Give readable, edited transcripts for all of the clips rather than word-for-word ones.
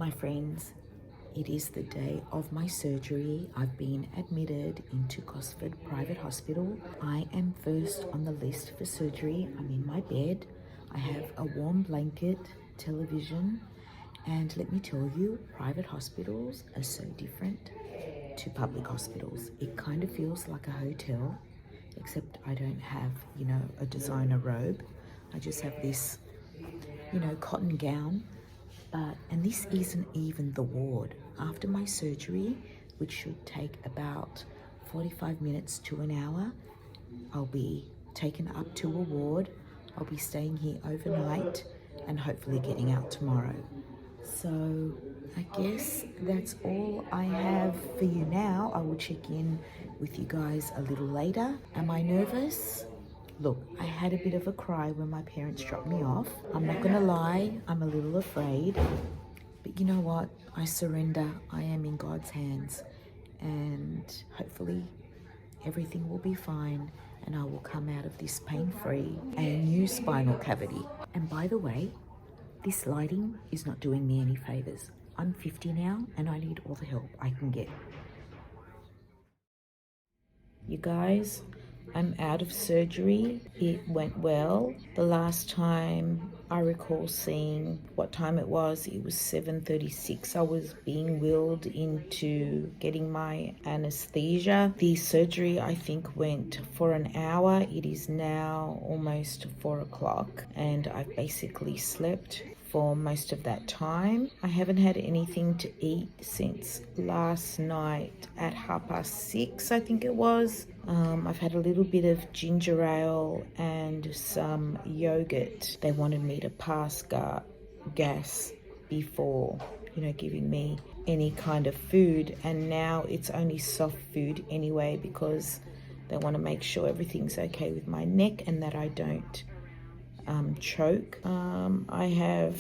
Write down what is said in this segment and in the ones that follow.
My friends, it is the day of my surgery. I've been admitted into Gosford Private Hospital. I am first on the list for surgery. I'm in my bed. I have a warm blanket, television, and let me tell you, private hospitals are so different to public hospitals. It kind of feels like a hotel, except I don't have, a designer robe. I just have this, cotton gown. And this isn't even the ward. After my surgery, which should take about 45 minutes to an hour, I'll be taken up to a ward. I'll be staying here overnight and hopefully getting out tomorrow. So I guess that's all I have for you now. I will check in with you guys a little later. Am I nervous? Look, I had a bit of a cry when my parents dropped me off. I'm not gonna lie, I'm a little afraid. But you know what? I surrender. I am in God's hands. And hopefully everything will be fine and I will come out of this pain-free, a new spinal cavity. And by the way, this lighting is not doing me any favors. I'm 50 now and I need all the help I can get. You guys, I'm out of surgery. It went well. The last time I recall seeing what time it was 7:36. I was being wheeled into getting my anesthesia. The surgery, I think, went for an hour. It is now almost 4 o'clock and I've basically slept for most of that time. I haven't had anything to eat since last night at 6:30, I think it was. I've had a little bit of ginger ale and some yogurt. They wanted me to pass gas before, giving me any kind of food. And now it's only soft food anyway because they want to make sure everything's okay with my neck and that I don't choke. I have,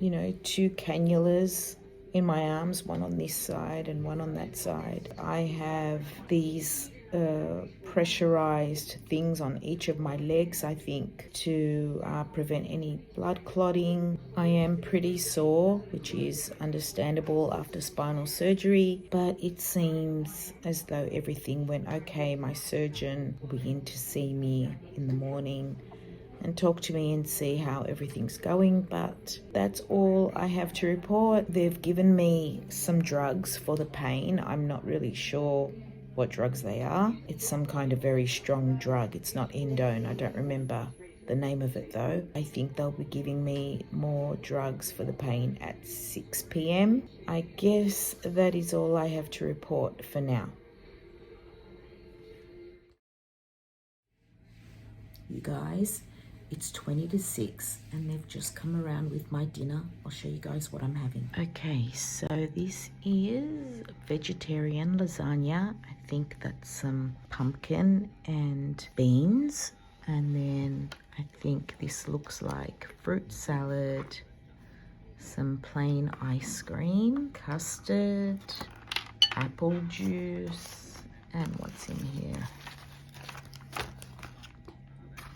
2 cannulas in my arms, one on this side and one on that side. I have these pressurized things on each of my legs, I think, to prevent any blood clotting. I am pretty sore, which is understandable after spinal surgery, but it seems as though everything went okay. My surgeon will be in to see me in the morning and talk to me and see how everything's going, but that's all I have to report. They've given me some drugs for the pain. I'm not really sure what drugs they are. It's some kind of very strong drug. It's not endone. I don't remember the name of it though. I think they'll be giving me more drugs for the pain at 6 p.m. I guess that is all I have to report for now. You guys, it's 20 to 6 and they've just come around with my dinner. I'll show you guys what I'm having. Okay, so this is vegetarian lasagna. I think that's some pumpkin and beans. And then I think this looks like fruit salad, some plain ice cream, custard, apple juice, and what's in here?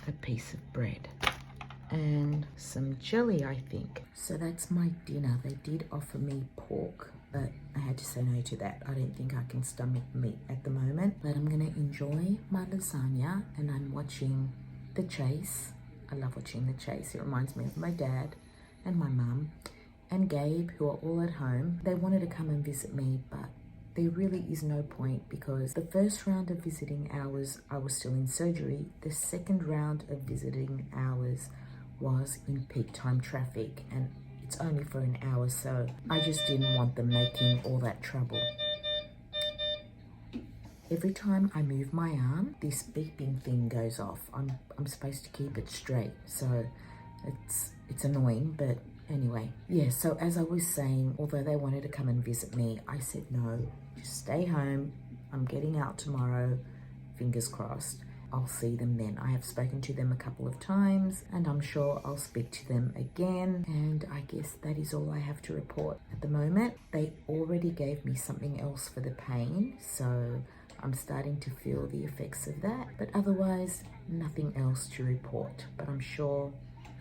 A piece of bread and some jelly, I think. So that's my dinner. They did offer me pork, but I had to say no to that. I don't think I can stomach meat at the moment, but I'm gonna enjoy my lasagna and I'm watching The Chase. I love watching The Chase. It reminds me of my dad and my mum and Gabe, who are all at home. They wanted to come and visit me, but there really is no point because the first round of visiting hours, I was still in surgery. The second round of visiting hours was in peak time traffic and it's only for an hour, so I just didn't want them making all that trouble. Every time I move my arm, this beeping thing goes off. I'm supposed to keep it straight, so it's annoying, but anyway. Yeah, so as I was saying, although they wanted to come and visit me, I said no, just stay home. I'm getting out tomorrow, fingers crossed. I'll see them then. I have spoken to them a couple of times and I'm sure I'll speak to them again. And I guess that is all I have to report at the moment. They already gave me something else for the pain, so I'm starting to feel the effects of that. But otherwise, nothing else to report. But I'm sure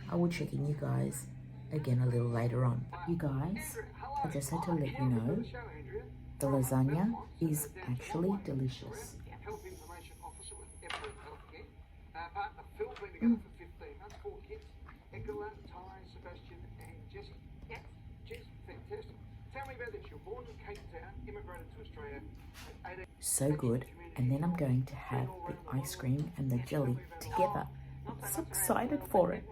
I will check in you guys again a little later on. You guys, I just had to let you know the lasagna is actually delicious. So good. And then I'm going to have the ice cream and the jelly together. I'm so excited for it.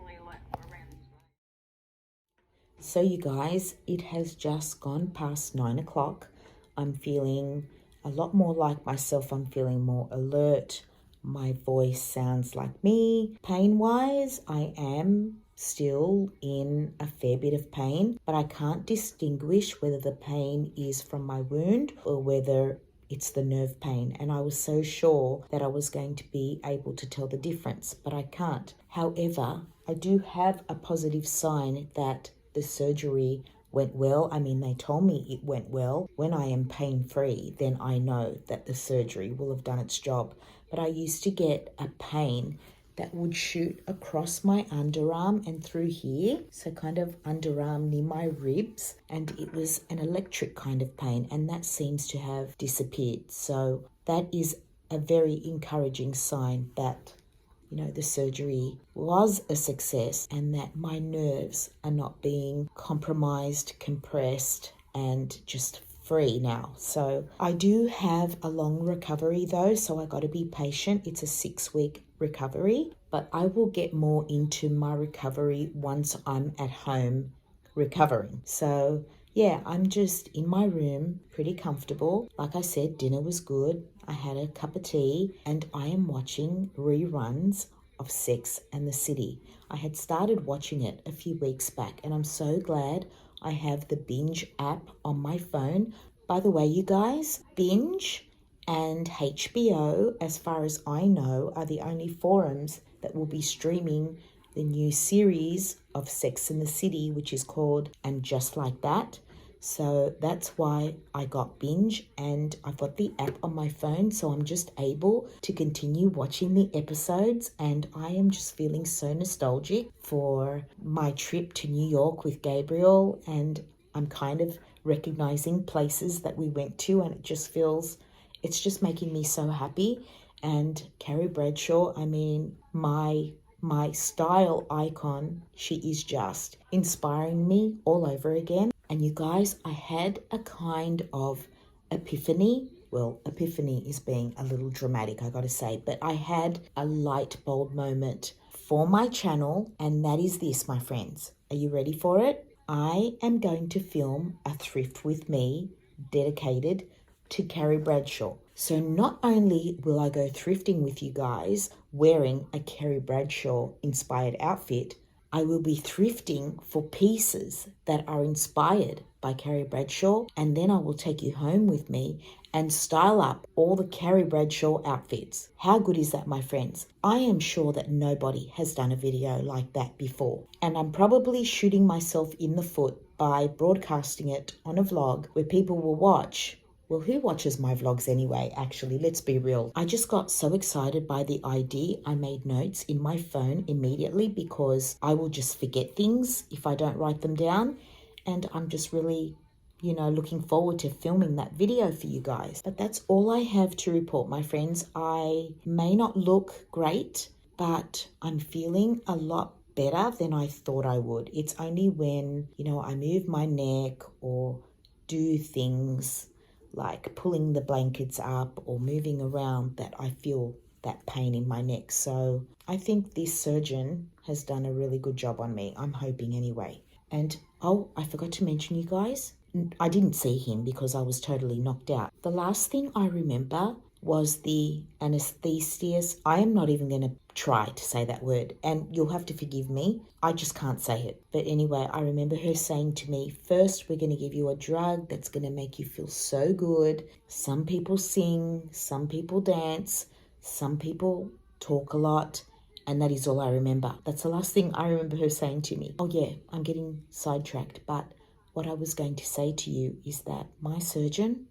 So you guys, it has just gone past 9 o'clock. I'm feeling a lot more like myself. I'm feeling more alert. My voice sounds like me. Pain-wise, I am still in a fair bit of pain, but I can't distinguish whether the pain is from my wound or whether it's the nerve pain. And I was so sure that I was going to be able to tell the difference, but I can't. However, I do have a positive sign that the surgery went well. I mean, they told me it went well. When I am pain-free, then I know that the surgery will have done its job. But I used to get a pain that would shoot across my underarm and through here, so kind of underarm near my ribs, and it was an electric kind of pain, and that seems to have disappeared. So that is a very encouraging sign that, you know, the surgery was a success and that my nerves are not being compromised, compressed, and just free now. So I do have a long recovery though, so I got to be patient. It's a 6-week recovery, but I will get more into my recovery once I'm at home recovering. So yeah, I'm just in my room, pretty comfortable. Like I said, dinner was good. I had a cup of tea and I am watching reruns of Sex and the City. I had started watching it a few weeks back and I'm so glad I have the Binge app on my phone. By the way, you guys, Binge and HBO, as far as I know, are the only forums that will be streaming the new series of Sex and the City, which is called And Just Like That. So that's why I got Binge and I've got the app on my phone, so I'm just able to continue watching the episodes, and I am just feeling so nostalgic for my trip to New York with Gabriel, and I'm kind of recognizing places that we went to, and it's just making me so happy. And Carrie Bradshaw, I mean, my style icon, she is just inspiring me all over again. And you guys, I had a kind of epiphany. Well, epiphany is being a little dramatic, I gotta say, but I had a light bulb moment for my channel, and that is this, my friends. Are you ready for it? I am going to film a thrift with me dedicated to Carrie Bradshaw. So not only will I go thrifting with you guys wearing a Carrie Bradshaw inspired outfit, I will be thrifting for pieces that are inspired by Carrie Bradshaw, and then I will take you home with me and style up all the Carrie Bradshaw outfits. How good is that, my friends? I am sure that nobody has done a video like that before, and I'm probably shooting myself in the foot by broadcasting it on a vlog where people will watch. Well, who watches my vlogs anyway, actually? Let's be real. I just got so excited by the idea. I made notes in my phone immediately because I will just forget things if I don't write them down. And I'm just really, looking forward to filming that video for you guys. But that's all I have to report, my friends. I may not look great, but I'm feeling a lot better than I thought I would. It's only when, I move my neck or do things like pulling the blankets up or moving around that I feel that pain in my neck. So I think this surgeon has done a really good job on me. I'm hoping anyway. And I forgot to mention, you guys, I didn't see him because I was totally knocked out. The last thing I remember was the anesthesiast. I am not even going to try to say that word, and you'll have to forgive me. I just can't say it. But anyway, I remember her saying to me, first, we're going to give you a drug that's going to make you feel so good. Some people sing, some people dance, some people talk a lot, and that is all I remember. That's the last thing I remember her saying to me. Oh yeah, I'm getting sidetracked, but what I was going to say to you is that my surgeon,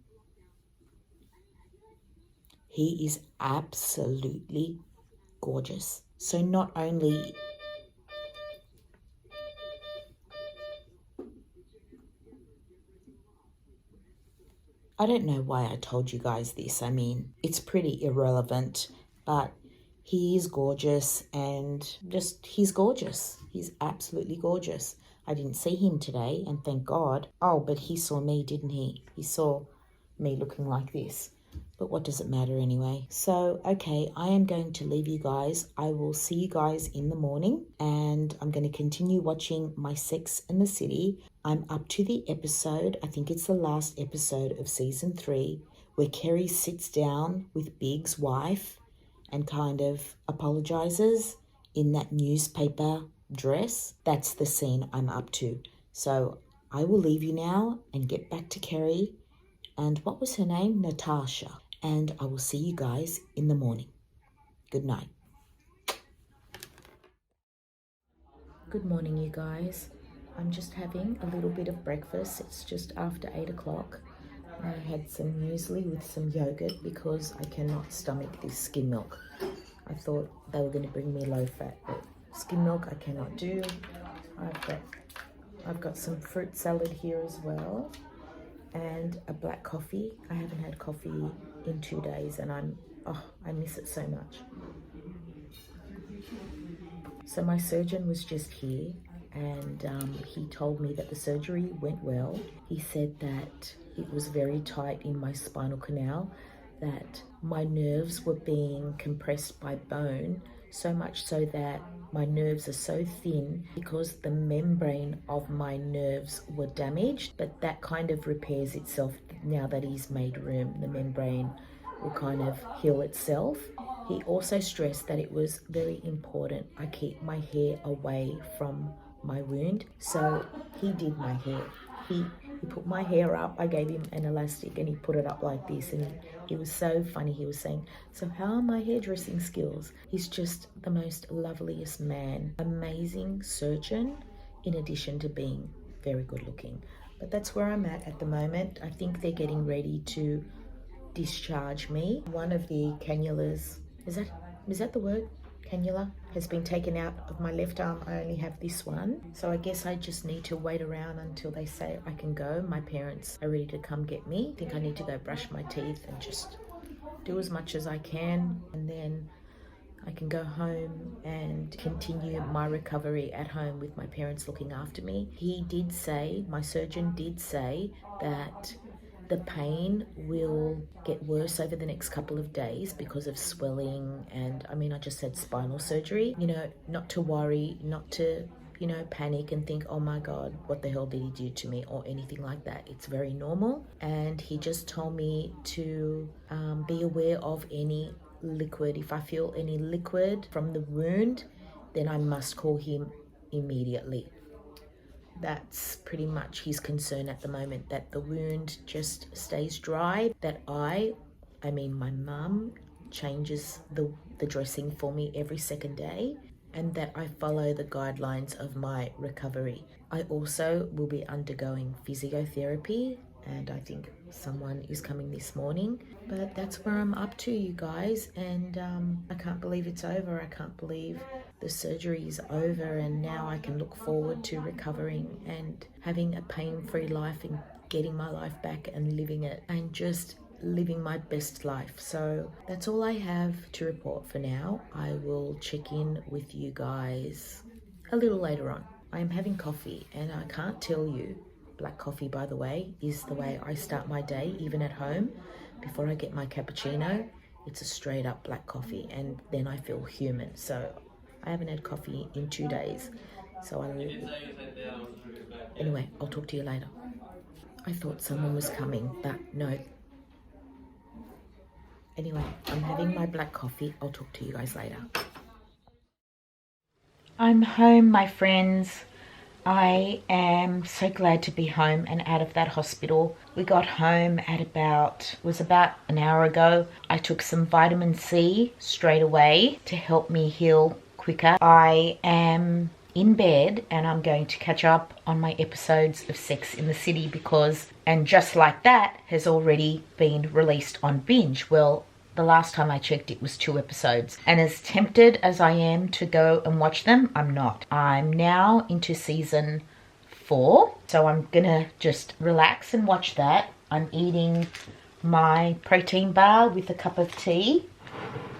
he is absolutely gorgeous. So not only I don't know why I told you guys this. I mean, it's pretty irrelevant, but he is gorgeous, and he's gorgeous. He's absolutely gorgeous. I didn't see him today, and thank God. Oh, but he saw me, didn't he? He saw me looking like this. But what does it matter anyway? So, okay, I am going to leave you guys. I will see you guys in the morning, and I'm going to continue watching my Sex and the City. I'm up to the episode, I think it's the last episode of season 3, where Kerry sits down with Big's wife and kind of apologizes in that newspaper dress. That's the scene I'm up to. So I will leave you now and get back to Kerry. And what was her name? Natasha. And I will see you guys in the morning. Good night. Good morning, you guys. I'm just having a little bit of breakfast. It's just after 8 o'clock. I had some muesli with some yogurt because I cannot stomach this skim milk. I thought they were going to bring me low fat, but skim milk I cannot do. I've got some fruit salad here as well, and a black coffee. I haven't had coffee in 2 days, and I miss it so much. So my surgeon was just here, and he told me that the surgery went well. He said that it was very tight in my spinal canal, that my nerves were being compressed by bone, so much so that my nerves are so thin because the membrane of my nerves were damaged, but that kind of repairs itself now that he's made room. The membrane will kind of heal itself. He also stressed that it was very important I keep my hair away from my wound, so he did my hair. He put my hair up. I gave him an elastic and he put it up like this, and he was so funny. He was saying, "So how are my hairdressing skills?" He's just the most loveliest man, amazing surgeon, in addition to being very good looking. But that's where I'm at the moment. I think they're getting ready to discharge me. One of the cannulas, is that the word? Cannula has been taken out of my left arm. I only have this one, so I guess I just need to wait around until they say I can go. My parents are ready to come get me. I think I need to go brush my teeth and just do as much as I can, and then I can go home and continue my recovery at home with my parents looking after me. My surgeon did say that the pain will get worse over the next couple of days because of swelling, and I just had spinal surgery. Not to worry, not to, panic and think, oh my God, what the hell did he do to me, or anything like that. It's very normal. And he just told me to be aware of any liquid. If I feel any liquid from the wound, then I must call him immediately. That's pretty much his concern at the moment, that the wound just stays dry, that my mum changes the dressing for me every second day, and that I follow the guidelines of my recovery. I also will be undergoing physiotherapy, and I think someone is coming this morning. But that's where I'm up to, you guys, and I can't believe it's over. I can't believe the surgery is over, and now I can look forward to recovering and having a pain-free life and getting my life back and living it and just living my best life. So that's all I have to report for now. I will check in with you guys a little later on. I am having coffee, and I can't tell you, black coffee, by the way, is the way I start my day, even at home. Before I get my cappuccino, it's a straight up black coffee, and then I feel human. So I haven't had coffee in 2 days. Anyway, I'll talk to you later. I thought someone was coming, but no. Anyway, I'm having my black coffee. I'll talk to you guys later. I'm home, my friends. I am so glad to be home and out of that hospital. We got home at about an hour ago. I took some vitamin C straight away to help me heal quicker. I am in bed and I'm going to catch up on my episodes of Sex in the City and Just Like That has already been released on Binge. Well, the last time I checked, it was 2 episodes. And as tempted as I am to go and watch them, I'm not. I'm now into season 4. So I'm gonna just relax and watch that. I'm eating my protein bar with a cup of tea.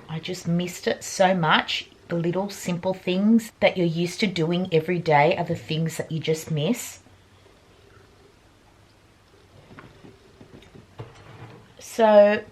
I just missed it so much. The little simple things that you're used to doing every day are the things that you just miss. So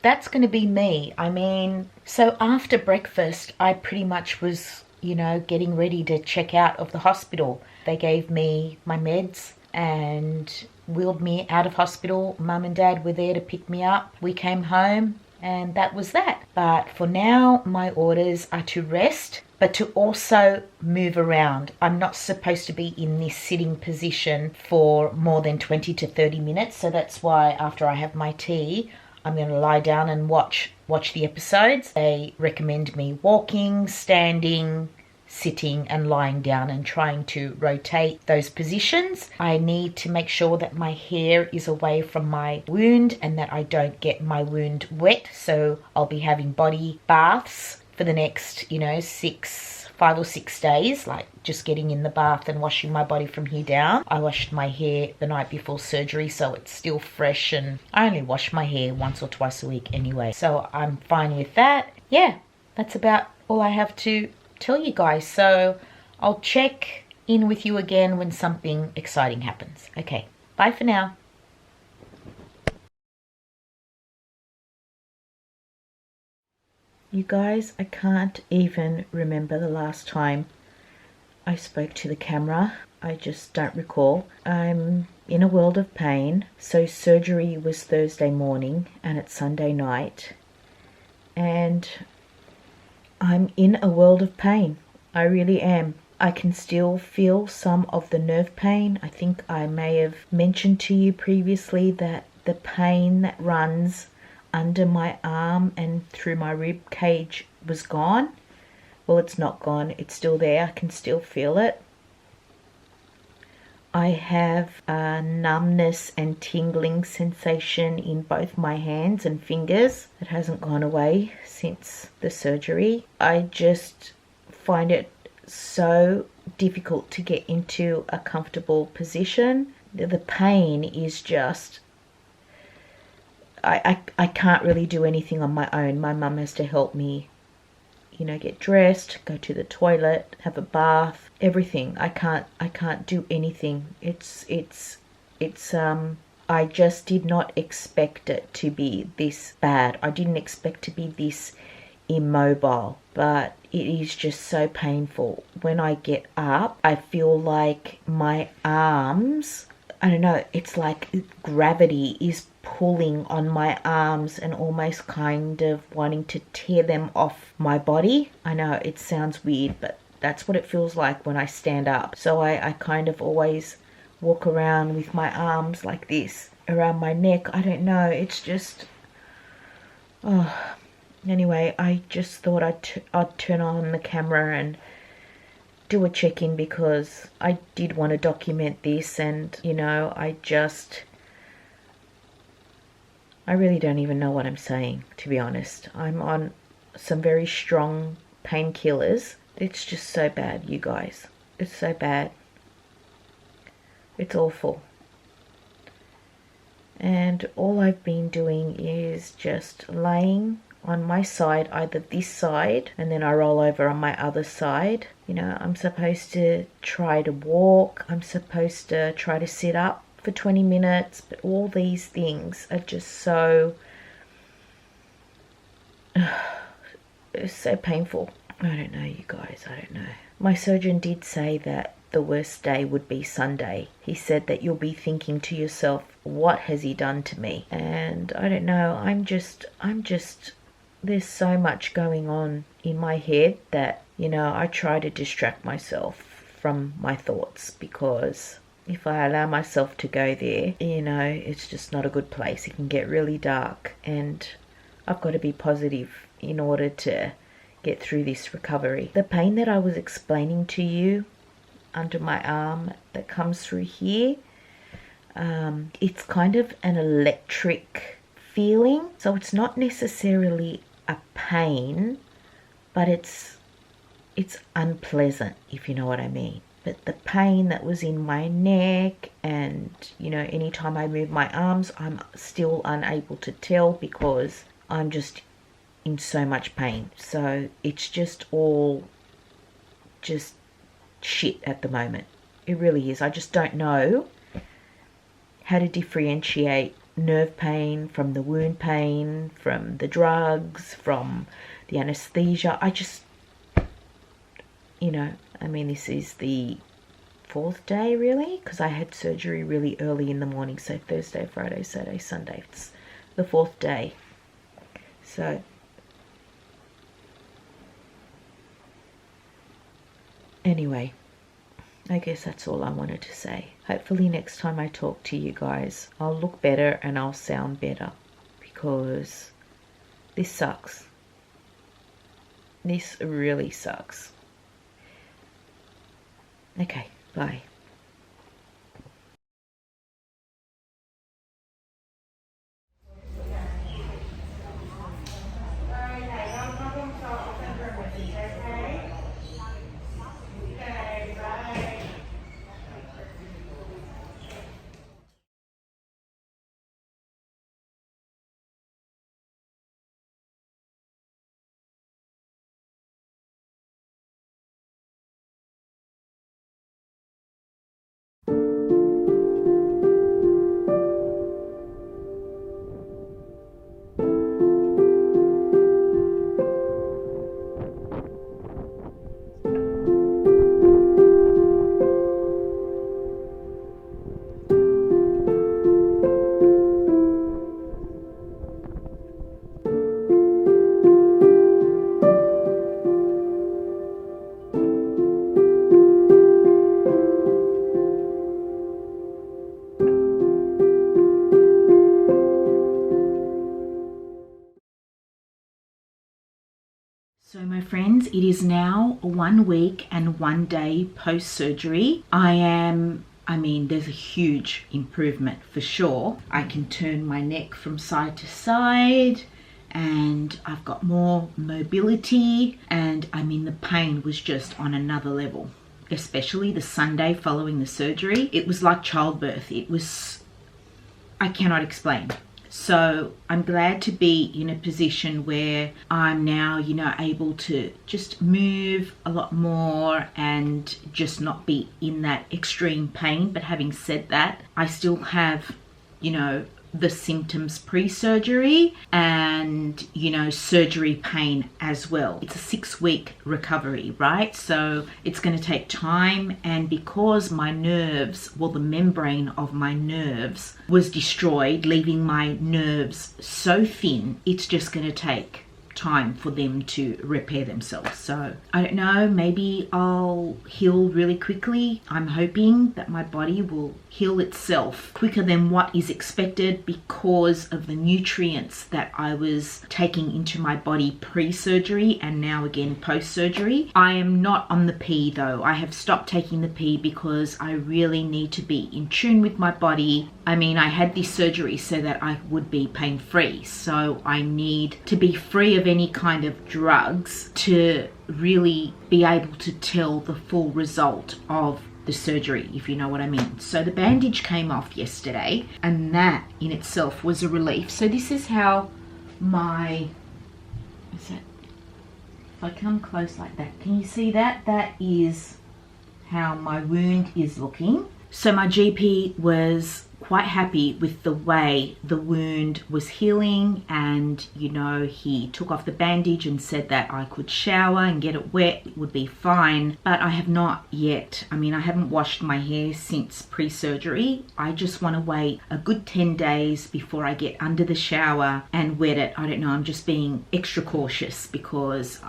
that's going to be me. I mean, so after breakfast, I pretty much was, getting ready to check out of the hospital. They gave me my meds and wheeled me out of hospital. Mum and Dad were there to pick me up. We came home and that was that. But for now, my orders are to rest, but to also move around. I'm not supposed to be in this sitting position for more than 20 to 30 minutes. So that's why after I have my tea, I'm going to lie down and watch the episodes. They recommend me walking, standing, sitting and lying down and trying to rotate those positions. I need to make sure that my hair is away from my wound and that I don't get my wound wet. So I'll be having body baths for the next, 5 or 6 days, like just getting in the bath and washing my body from here down. I washed my hair the night before surgery, so it's still fresh, and I only wash my hair once or twice a week anyway. So I'm fine with that. Yeah, that's about all I have to tell you guys. So I'll check in with you again when something exciting happens. Okay, bye for now. You guys, I can't even remember the last time I spoke to the camera. I just don't recall. I'm in a world of pain. So surgery was Thursday morning and it's Sunday night. And I'm in a world of pain. I really am. I can still feel some of the nerve pain. I think I may have mentioned to you previously that the pain that runs under my arm and through my rib cage was gone. Well, it's not gone. It's still there. I can still feel it. I have a numbness and tingling sensation in both my hands and fingers. It hasn't gone away since the surgery. I just find it so difficult to get into a comfortable position. The pain is just... I can't really do anything on my own. My mum has to help me, get dressed, go to the toilet, have a bath, everything. I can't do anything. I just did not expect it to be this bad. I didn't expect to be this immobile, but it is just so painful. When I get up, I feel like my arms, I don't know, it's like gravity is pulling on my arms and almost kind of wanting to tear them off my body. I know it sounds weird, but that's what it feels like when I stand up. So I kind of always walk around with my arms like this around my neck. I don't know, it's just... Anyway, I just thought I'd turn on the camera and do a check-in because I did want to document this, and I really don't even know what I'm saying, to be honest. I'm on some very strong painkillers. It's just so bad, you guys. It's so bad. It's awful. And all I've been doing is just laying on my side, either this side, and then I roll over on my other side. I'm supposed to try to walk. I'm supposed to try to sit up for 20 minutes, but all these things are just so it's so painful. I don't know, you guys, I don't know. My surgeon did say that the worst day would be Sunday. He said that you'll be thinking to yourself, what has he done to me? And I don't know, I'm just there's so much going on in my head that I try to distract myself from my thoughts, because if I allow myself to go there, it's just not a good place. It can get really dark, and I've got to be positive in order to get through this recovery. The pain that I was explaining to you under my arm that comes through here, it's kind of an electric feeling. So it's not necessarily a pain, but it's unpleasant, if you know what I mean. but the pain that was in my neck and, you know, anytime I move my arms, I'm still unable to tell because I'm just in so much pain. So it's just all just shit at the moment. It really is. I just don't know how to differentiate nerve pain from the wound pain, from the drugs, from the anesthesia. I just, you know, I mean, this is the 4th day really, because I had surgery really early in the morning. So Thursday, Friday, Saturday, Sunday. It's the 4th day. So anyway, I guess that's all I wanted to say. Hopefully next time I talk to you guys, I'll look better and I'll sound better, because this sucks. This really sucks. Okay, bye. So my friends, it is now 1 week and 1 day post-surgery. I mean, there's a huge improvement for sure. I can turn my neck from side to side and I've got more mobility, and I mean, the pain was just on another level, especially the Sunday following the surgery. It was like childbirth. It was, I cannot explain. So I'm glad to be in a position where I'm now, you know, able to just move a lot more and just not be in that extreme pain. But having said that, I still have, you know, the symptoms pre-surgery and, you know, surgery pain as well. It's a 6-week recovery, right? So it's going to take time, and because my nerves, well, the membrane of my nerves was destroyed, leaving my nerves so thin, it's just going to take time for them to repair themselves. So I don't know, maybe I'll heal really quickly. I'm hoping that my body will heal itself quicker than what is expected because of the nutrients that I was taking into my body pre-surgery and now again post-surgery. I am not on the P though. I have stopped taking the P because I really need to be in tune with my body. I mean, I had this surgery so that I would be pain-free. So I need to be free of any kind of drugs to really be able to tell the full result of the surgery, if you know what I mean. So the bandage came off yesterday, and that in itself was a relief. So this is how my, is that, if I come close like that, can you see that? That is how my wound is looking. So my GP was quite happy with the way the wound was healing, and you know, he took off the bandage and said that I could shower and get it wet, it would be fine. But I have not yet. I mean, I haven't washed my hair since pre-surgery. I just want to wait a good 10 days before I get under the shower and wet it. I don't know, I'm just being extra cautious because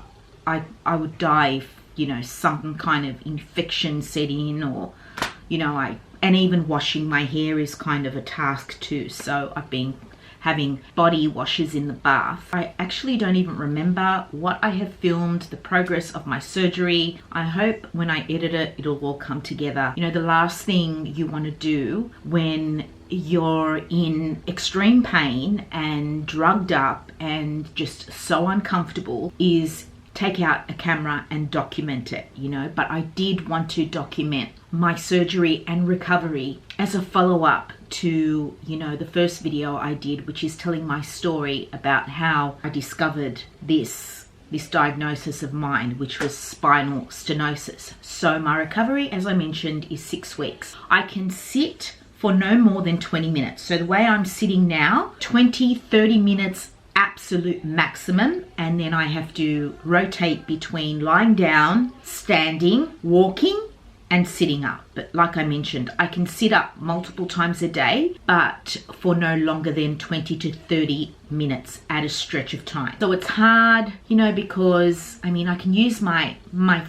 I would die if, you know, some kind of infection set in, or, you know, and even washing my hair is kind of a task too. So I've been having body washes in the bath. I actually don't even remember what I have filmed, the progress of my surgery. I hope when I edit it, it'll all come together. You know, the last thing you want to do when you're in extreme pain and drugged up and just so uncomfortable is take out a camera and document it, you know, but I did want to document my surgery and recovery as a follow-up to, you know, the first video I did, which is telling my story about how I discovered this diagnosis of mine, which was spinal stenosis. So my recovery, as I mentioned, is 6 weeks. I can sit for no more than 20 minutes. So the way I'm sitting now, 20-30 minutes absolute maximum, and then I have to rotate between lying down, standing, walking, and sitting up. But like I mentioned, I can sit up multiple times a day, but for no longer than 20 to 30 minutes at a stretch of time. So it's hard, you know, because I mean, I can use my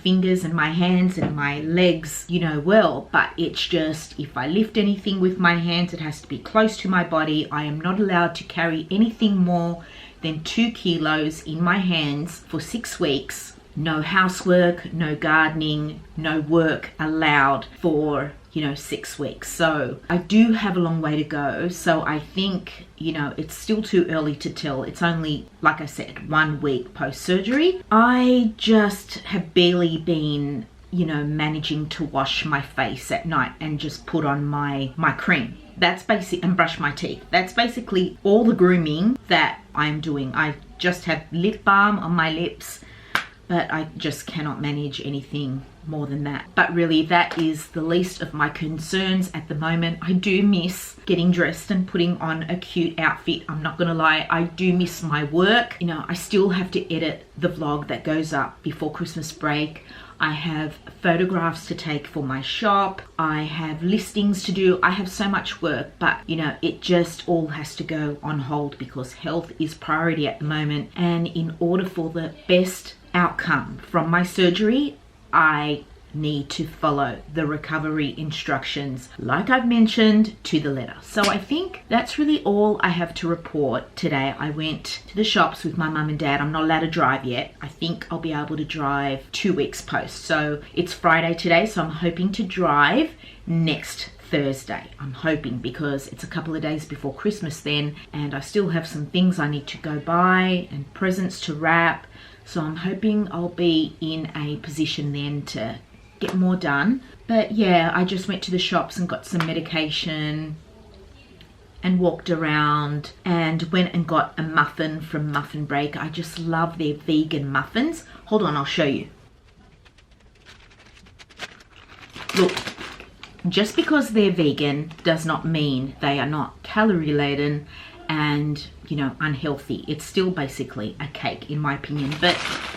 fingers and my hands and my legs, you know, well, but it's just, if I lift anything with my hands, it has to be close to my body. I am not allowed to carry anything more than 2 kilos in my hands for 6 weeks. No housework, no gardening, no work allowed for, you know, 6 weeks. So I do have a long way to go. So I think, you know, it's still too early to tell. It's only, like I said, 1 week post-surgery. I just have barely been, you know, managing to wash my face at night and just put on my cream. That's basic, and brush my teeth. That's basically all the grooming that I'm doing. I just have lip balm on my lips, but I just cannot manage anything more than that. But really, that is the least of my concerns at the moment. I do miss getting dressed and putting on a cute outfit. I'm not gonna lie, I do miss my work. You know, I still have to edit the vlog that goes up before Christmas break. I have photographs to take for my shop. I have listings to do. I have so much work, but you know, it just all has to go on hold because health is priority at the moment. And in order for the best outcome from my surgery, I need to follow the recovery instructions, like I've mentioned, to the letter. So I think that's really all I have to report today. I went to the shops with my mum and dad. I'm not allowed to drive yet. I think I'll be able to drive 2 weeks post. So it's Friday today, so I'm hoping to drive next Thursday. I'm hoping, because it's a couple of days before Christmas then, and I still have some things I need to go buy and presents to wrap. So I'm hoping I'll be in a position then to get more done. But yeah, I just went to the shops and got some medication and walked around and went and got a muffin from Muffin Break. I just love their vegan muffins. Hold on, I'll show you. Look, just because they're vegan does not mean they are not calorie laden and, you know, unhealthy. It's still basically a cake, in my opinion, but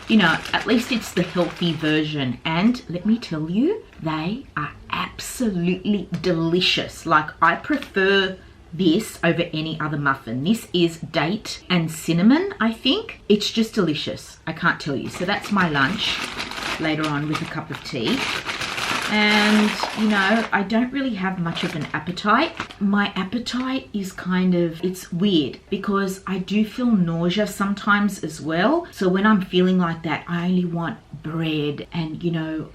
you know, at least it's the healthy version. And let me tell you, they are absolutely delicious. Like, I prefer this over any other muffin. This is date and cinnamon, I think. It's just delicious. I can't tell you. So that's my lunch later on with a cup of tea. And, you know, I don't really have much of an appetite. My appetite is kind of, it's weird because I do feel nausea sometimes as well. So when I'm feeling like that, I only want bread and, you know,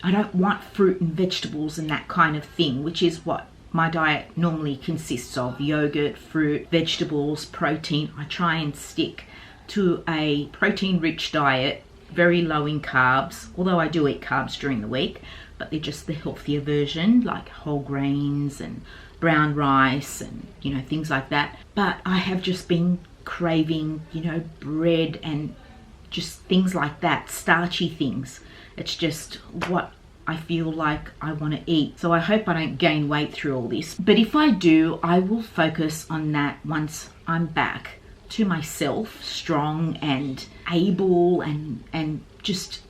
I don't want fruit and vegetables and that kind of thing, which is what my diet normally consists of: yogurt, fruit, vegetables, protein. I try and stick to a protein-rich diet, very low in carbs, although I do eat carbs during the week, but they're just the healthier version, like whole grains and brown rice and, you know, things like that. But I have just been craving, you know, bread and just things like that, starchy things. It's just what I feel like I want to eat. So I hope I don't gain weight through all this. But if I do, I will focus on that once I'm back to myself, strong and able and just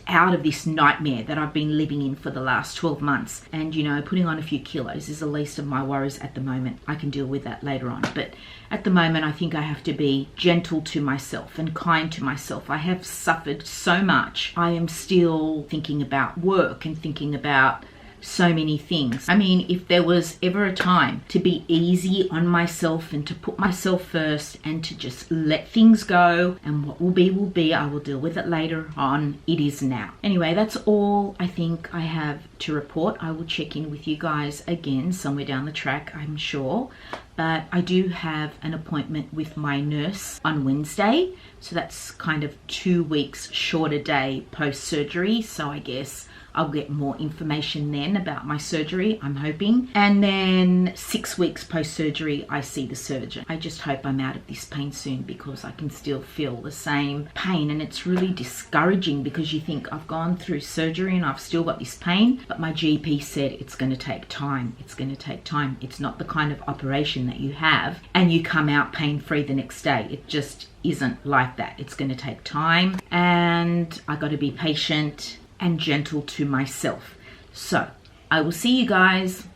out of this nightmare that I've been living in for the last 12 months. And, you know, putting on a few kilos is the least of my worries at the moment. I can deal with that later on. But at the moment, I think I have to be gentle to myself and kind to myself. I have suffered so much. I am still thinking about work and thinking about so many things. I mean, if there was ever a time to be easy on myself and to put myself first and to just let things go, and what will be, I will deal with it later on, it is now. Anyway, that's all I think I have to report. I will check in with you guys again somewhere down the track, I'm sure. But I do have an appointment with my nurse on Wednesday. So that's kind of 2 weeks shorter day post-surgery. So I guess I'll get more information then about my surgery, I'm hoping. And then 6 weeks post-surgery, I see the surgeon. I just hope I'm out of this pain soon, because I can still feel the same pain. And it's really discouraging, because you think I've gone through surgery and I've still got this pain. But my GP said it's going to take time. It's going to take time. It's not the kind of operation that you have and you come out pain-free the next day. It just isn't like that. It's going to take time, and I got to be patient and gentle to myself. So I will see you guys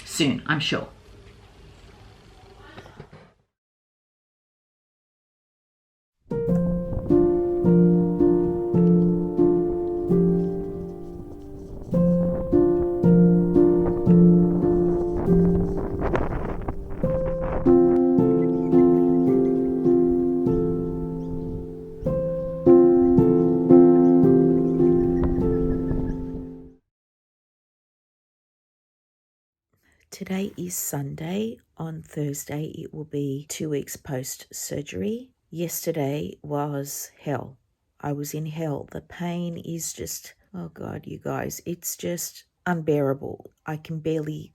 soon, I'm sure. Today is Sunday. On Thursday, it will be 2 weeks post-surgery. Yesterday was hell. I was in hell. The pain is just, oh God, you guys, it's just unbearable. I can barely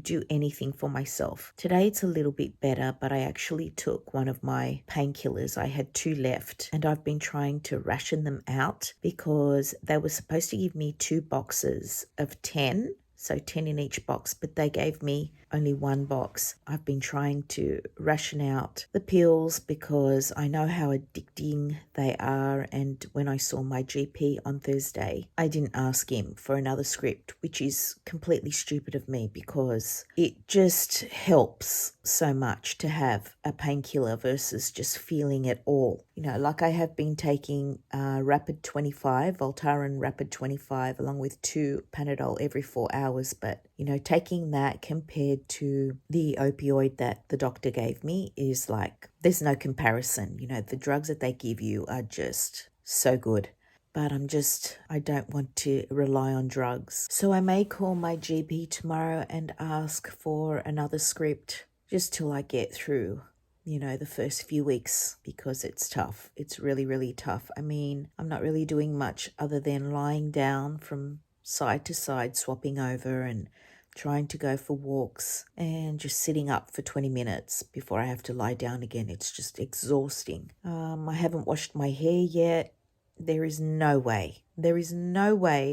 do anything for myself. Today it's a little bit better, but I actually took one of my painkillers. I had 2 left, and I've been trying to ration them out, because they were supposed to give me 2 boxes of 10. So 10 in each box, but they gave me only 1 box. I've been trying to ration out the pills because I know how addicting they are. And when I saw my GP on Thursday, I didn't ask him for another script, which is completely stupid of me, because it just helps so much to have a painkiller versus just feeling it all. You know, like I have been taking Rapid 25, Voltaren Rapid 25, along with 2 Panadol every 4 hours. But, you know, taking that compared to the opioid that the doctor gave me is like, there's no comparison. You know, the drugs that they give you are just so good. But I don't want to rely on drugs. So I may call my GP tomorrow and ask for another script just till I get through, you know, the first few weeks, because it's tough. It's really, really tough. I mean, I'm not really doing much other than lying down from side to side, swapping over and trying to go for walks, and just sitting up for 20 minutes before I have to lie down again. It's just exhausting. I haven't washed my hair yet. There is no way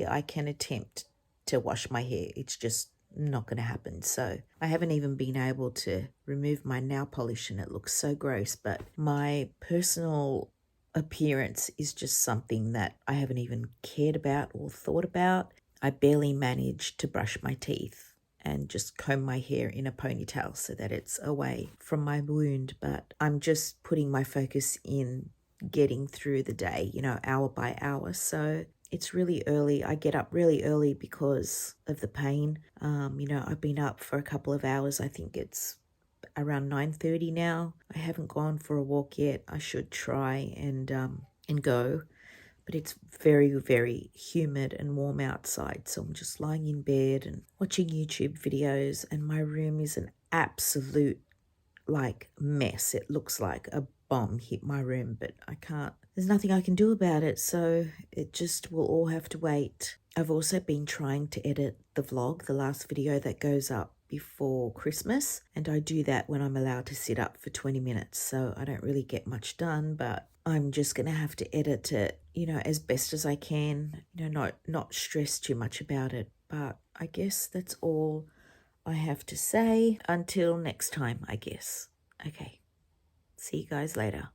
I can attempt to wash my hair. It's just not going to happen. So I haven't even been able to remove my nail polish, and it looks so gross. But my personal appearance is just something that I haven't even cared about or thought about. I barely manage to brush my teeth and just comb my hair in a ponytail so that it's away from my wound. But I'm just putting my focus in getting through the day, you know, hour by hour. So it's really early. I get up really early because of the pain. You know, I've been up for a couple of hours. I think it's around 9:30 now. I haven't gone for a walk yet. I should try and go. But it's very, very humid and warm outside. So I'm just lying in bed and watching YouTube videos, and my room is an absolute mess. It looks like a bomb hit my room, but there's nothing I can do about it. So it just will all have to wait. I've also been trying to edit the vlog, the last video that goes up before Christmas. And I do that when I'm allowed to sit up for 20 minutes. So I don't really get much done, but I'm just going to have to edit it, you know, as best as I can, you know, not stress too much about it. But I guess that's all I have to say. Until next time, I guess. Okay. See you guys later.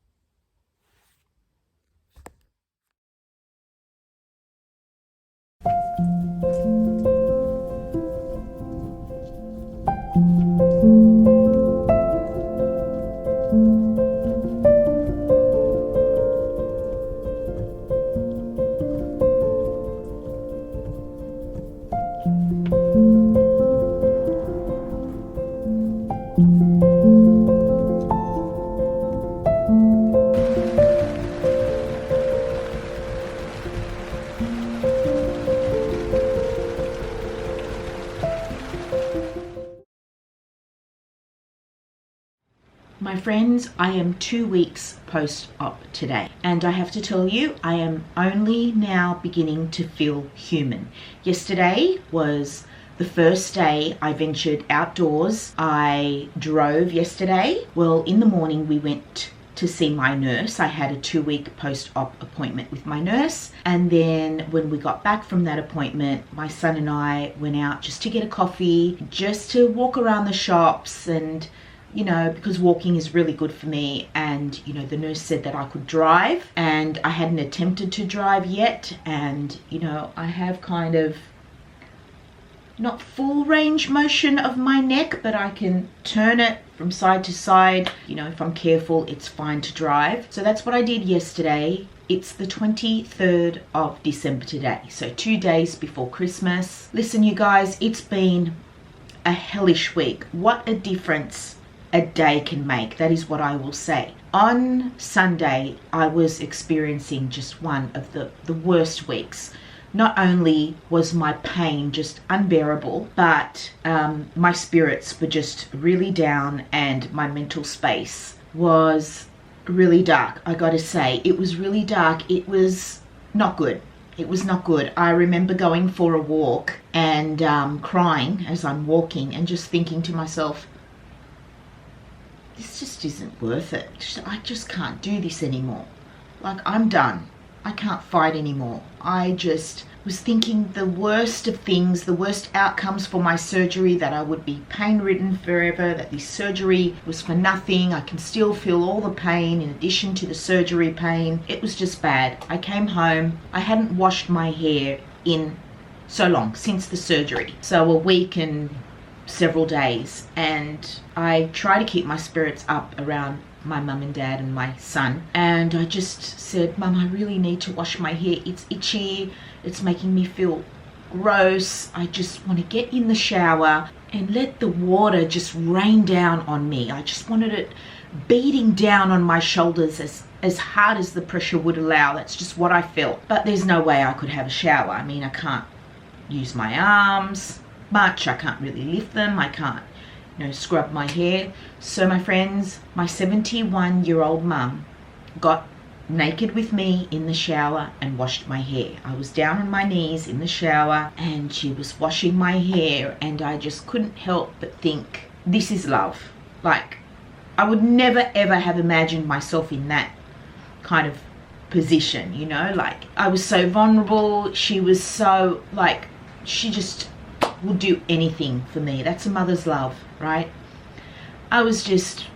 My friends, I am 2 weeks post-op today, and I have to tell you, I am only now beginning to feel human. Yesterday was the first day I ventured outdoors. I drove yesterday. Well, in the morning we went to see my nurse. I had a 2-week post-op appointment with my nurse, and then when we got back from that appointment, my son and I went out just to get a coffee, just to walk around the shops, and you know, because walking is really good for me. And you know, the nurse said that I could drive, and I hadn't attempted to drive yet, and you know, I have kind of not full range motion of my neck, but I can turn it from side to side. You know, if I'm careful, it's fine to drive. So that's what I did yesterday. It's the 23rd of December today, so 2 days before Christmas. Listen, you guys, it's been a hellish week. What a difference a day can make. That is what I will say. On Sunday, I was experiencing just one of the worst weeks. Not only was my pain just unbearable, but my spirits were just really down, and my mental space was really dark. I gotta say, it was really dark. It was not good. It was not good. I remember going for a walk and crying as I'm walking, and just thinking to myself, this just isn't worth it. I just can't do this anymore. Like, I'm done. I can't fight anymore. I just was thinking the worst of things, the worst outcomes for my surgery, that I would be pain-ridden forever, that this surgery was for nothing. I can still feel all the pain in addition to the surgery pain. It was just bad. I came home. I hadn't washed my hair in so long, since the surgery. So a week and several days. And I try to keep my spirits up around my mum and dad and my son, and I just said, Mum, I really need to wash my hair. It's itchy, it's making me feel gross. I just want to get in the shower and let the water just rain down on me. I just wanted it beating down on my shoulders as hard as the pressure would allow. That's just what I felt. But there's no way I could have a shower. I mean, I can't use my arms much. I can't really lift them. I can't, you know, scrub my hair. So my friends, my 71-year-old mum got naked with me in the shower and washed my hair. I was down on my knees in the shower, and she was washing my hair, and I just couldn't help but think, this is love. Like, I would never ever have imagined myself in that kind of position, you know. Like, I was so vulnerable. She was so, like, she just would do anything for me. That's a mother's love, right? I was just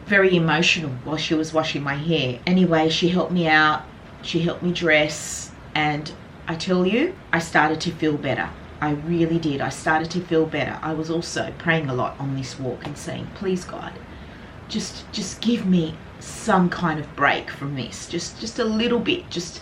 very emotional while she was washing my hair. Anyway, she helped me out. She helped me dress, and I tell you, I started to feel better. I really did. I started to feel better. I was also praying a lot on this walk and saying, please God, just give me some kind of break from this. Just a little bit. Just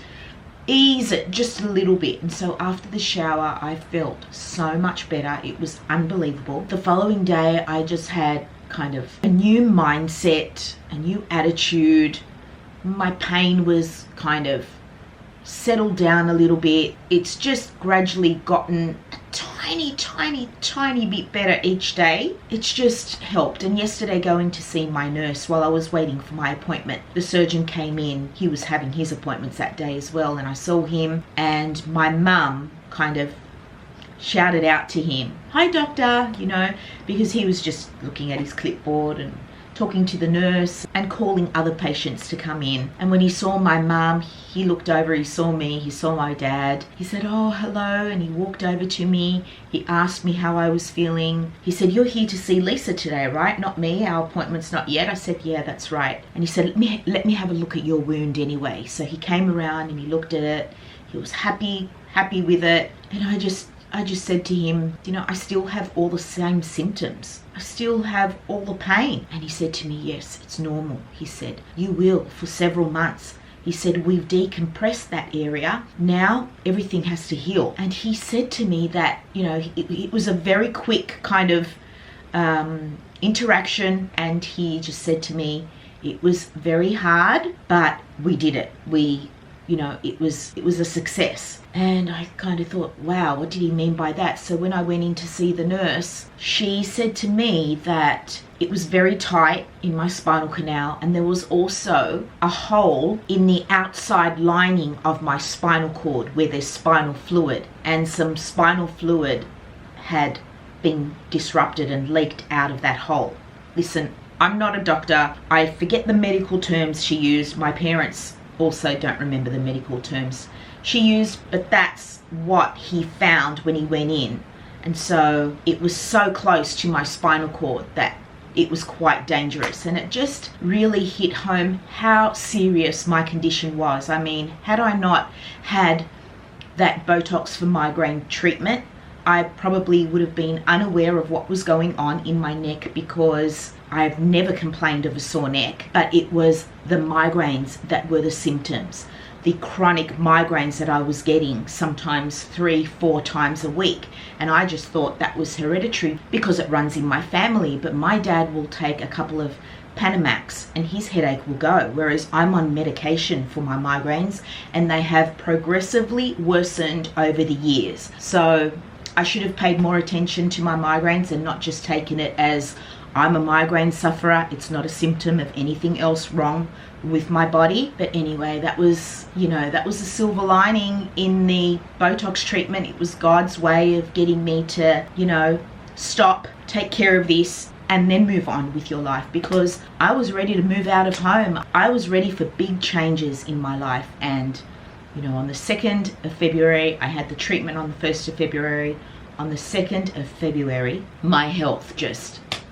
ease it just a little bit. And so after the shower, I felt so much better. It was unbelievable. The following day, I just had kind of a new mindset, a new attitude. My pain was kind of settled down a little bit. It's just gradually gotten a tiny bit better each day. It's just helped. And yesterday, going to see my nurse while I was waiting for my appointment, the surgeon came in. He was having his appointments that day as well, and I saw him, and my mum kind of shouted out to him, hi doctor, you know, because he was just looking at his clipboard and talking to the nurse and calling other patients to come in. And when he saw my mum, he looked over, he saw me, he saw my dad. He said, oh, hello, and he walked over to me. He asked me how I was feeling. He said, you're here to see Lisa today, right? Not me, our appointment's not yet. I said, yeah, that's right. And he said, let me have a look at your wound anyway. So he came around and he looked at it. He was happy with it. And I just said to him, you know, I still have all the same symptoms. I still have all the pain. And he said to me, yes, it's normal. He said, you will for several months. He said, we've decompressed that area. Now everything has to heal. And he said to me that, you know, it was a very quick kind of interaction. And he just said to me, it was very hard, but we did it. You know, it was a success. And I kind of thought, wow, what did he mean by that? So when I went in to see the nurse, she said to me that it was very tight in my spinal canal, and there was also a hole in the outside lining of my spinal cord where there's spinal fluid, and some spinal fluid had been disrupted and leaked out of that hole. Listen, I'm not a doctor. I forget the medical terms she used. My parents also don't remember the medical terms she used, but that's what he found when he went in. And so it was so close to my spinal cord that it was quite dangerous, and it just really hit home how serious my condition was. I mean, had I not had that Botox for migraine treatment, I probably would have been unaware of what was going on in my neck, because I've never complained of a sore neck, but it was the migraines that were the symptoms. The chronic migraines that I was getting, sometimes 3-4 times a week. And I just thought that was hereditary because it runs in my family. But my dad will take a couple of Panamax and his headache will go, whereas I'm on medication for my migraines, and they have progressively worsened over the years. So I should have paid more attention to my migraines and not just taken it as I'm a migraine sufferer. It's not a symptom of anything else wrong with my body. But anyway, that was, that was the silver lining in the Botox treatment. It was God's way of getting me to, stop, take care of this, and then move on with your life, because I was ready to move out of home. I was ready for big changes in my life. And, on the 2nd of February, I had the treatment on the 1st of February. On the 2nd of February, my health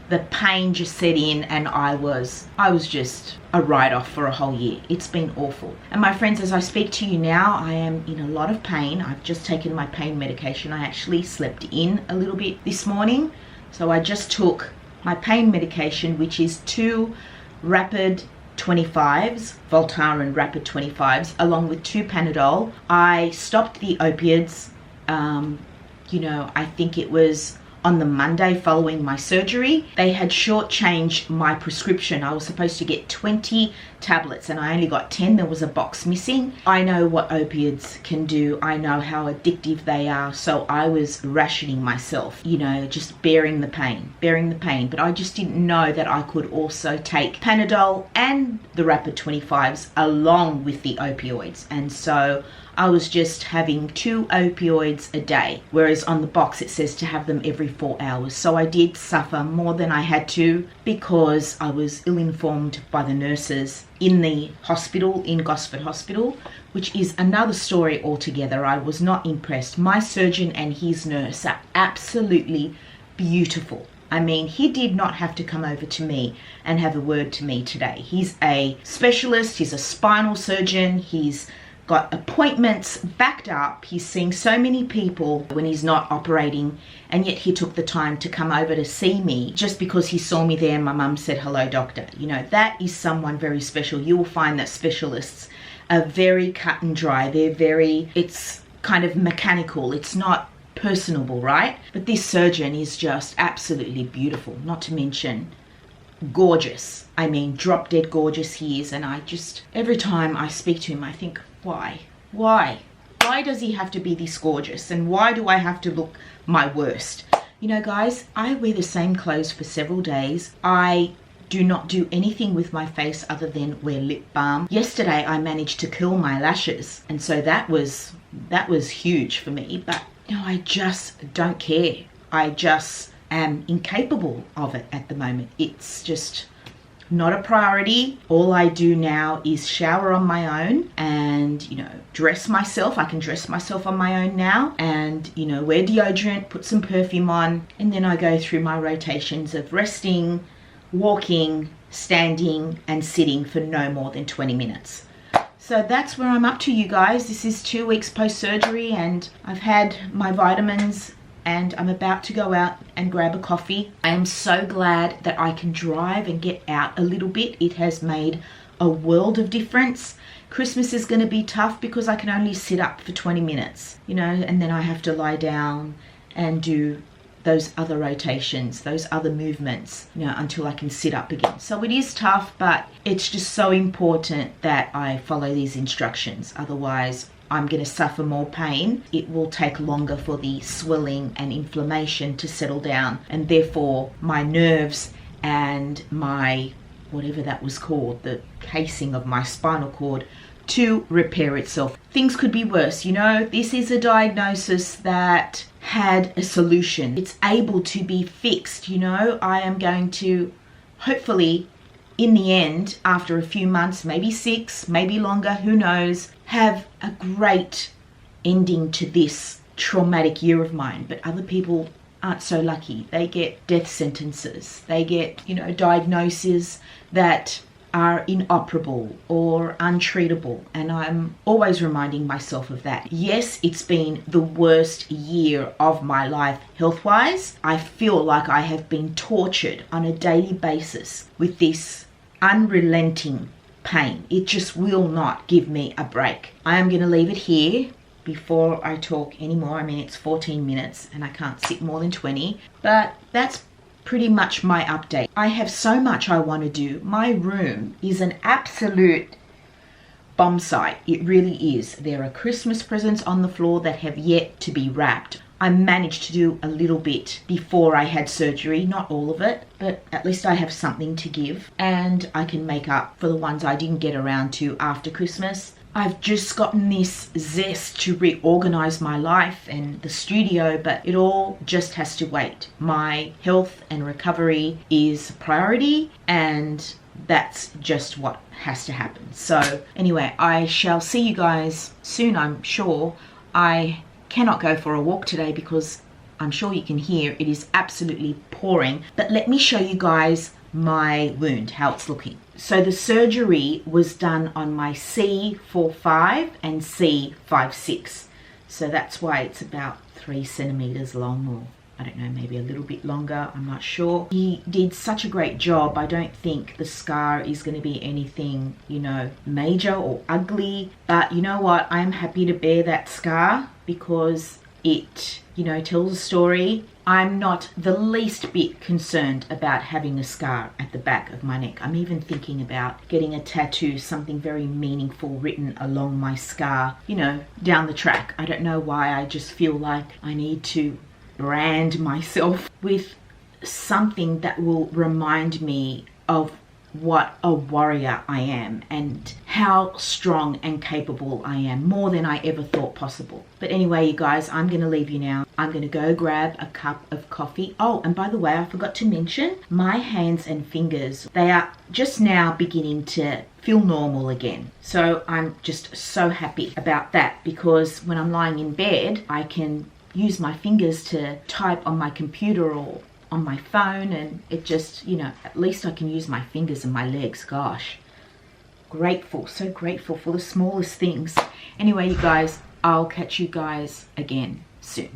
the pain just set in, and I was just a write-off for a whole year. It's been awful. And my friends, as I speak to you now, I am in a lot of pain. I've just taken my pain medication. I actually slept in a little bit this morning. So I just took my pain medication, which is 2 Rapid 25s, Voltaren Rapid 25s, along with 2 Panadol. I stopped the opiates, I think it was on the Monday following my surgery. They had shortchanged my prescription. I was supposed to get 20 tablets and I only got 10. There was a box missing. I know what opiates can do. I know how addictive they are. So I was rationing myself, just bearing the pain. But I just didn't know that I could also take Panadol and the Rapid 25s along with the opioids. And so I was just having 2 opioids a day, whereas on the box it says to have them every 4 hours. So I did suffer more than I had to, because I was ill-informed by the nurses in the hospital, in Gosford Hospital, which is another story altogether. I was not impressed. My surgeon and his nurse are absolutely beautiful. I mean, he did not have to come over to me and have a word to me today. He's a specialist, he's a spinal surgeon, he's got appointments backed up. He's seeing so many people when he's not operating, and yet he took the time to come over to see me just because he saw me there. My mum said, "Hello, doctor." That is someone very special. You will find that specialists are very cut and dry. It's kind of mechanical. It's not personable, right? But this surgeon is just absolutely beautiful, not to mention gorgeous. I mean, drop dead gorgeous he is. And every time I speak to him, I think, why does he have to be this gorgeous, and why do I have to look my worst? Guys, I wear the same clothes for several days. I do not do anything with my face other than wear lip balm. Yesterday I managed to curl my lashes, and so that was huge for me. But I just don't care. I just am incapable of it at the moment. It's just not a priority. All I do now is shower on my own and, dress myself. I can dress myself on my own now, and, wear deodorant, put some perfume on, and then I go through my rotations of resting, walking, standing, and sitting for no more than 20 minutes. So that's where I'm up to, you guys. This is 2 weeks post-surgery, and I've had my vitamins, and I'm about to go out and grab a coffee. I am so glad that I can drive and get out a little bit. It has made a world of difference. Christmas is going to be tough because I can only sit up for 20 minutes, and then I have to lie down and do those other rotations, those other movements, until I can sit up again. So it is tough, but it's just so important that I follow these instructions. Otherwise, I'm going to suffer more pain. It will take longer for the swelling and inflammation to settle down, and therefore my nerves and my, whatever that was called, the casing of my spinal cord, to repair itself. Things could be worse, you know. This is a diagnosis that had a solution. It's able to be fixed, you know. I am going to, hopefully, in the end, after a few months, maybe 6, maybe longer, who knows, have a great ending to this traumatic year of mine. But other people aren't so lucky. They get death sentences. They get, you know, diagnoses that are inoperable or untreatable, and I'm always reminding myself of that. Yes, it's been the worst year of my life health-wise. I feel like I have been tortured on a daily basis with this unrelenting pain. It just will not give me a break. I am going to leave it here before I talk anymore. I mean, it's 14 minutes and I can't sit more than 20, but that's pretty much my update. I have so much I want to do. My room is an absolute bomb site. It really is. There are Christmas presents on the floor that have yet to be wrapped. I managed to do a little bit before I had surgery, not all of it, but at least I have something to give, and I can make up for the ones I didn't get around to after Christmas. I've just gotten this zest to reorganize my life and the studio, but it all just has to wait. My health and recovery is a priority, and that's just what has to happen. So anyway, I shall see you guys soon, I'm sure. I cannot go for a walk today because I'm sure you can hear it is absolutely pouring, but let me show you guys my wound, how it's looking. So the surgery was done on my C45 and C56. So that's why it's about 3 centimeters long, or I don't know, maybe a little bit longer, I'm not sure. He did such a great job. I don't think the scar is going to be anything, you know, major or ugly. But you know what? I'm happy to bear that scar because it, you know, tells a story. I'm not the least bit concerned about having a scar at the back of my neck. I'm even thinking about getting a tattoo, something very meaningful written along my scar, you know, down the track. I don't know why, I just feel like I need to brand myself with something that will remind me of what a warrior I am and how strong and capable I am, more than I ever thought possible. But anyway, you guys, I'm going to leave you now. I'm going to go grab a cup of coffee. Oh, and by the way, I forgot to mention, my hands and fingers, they are just now beginning to feel normal again. So I'm just so happy about that, because when I'm lying in bed, I can use my fingers to type on my computer or on my phone, and it just, you know, at least I can use my fingers and my legs. Gosh, grateful, so grateful for the smallest things. Anyway, you guys, I'll catch you guys again soon.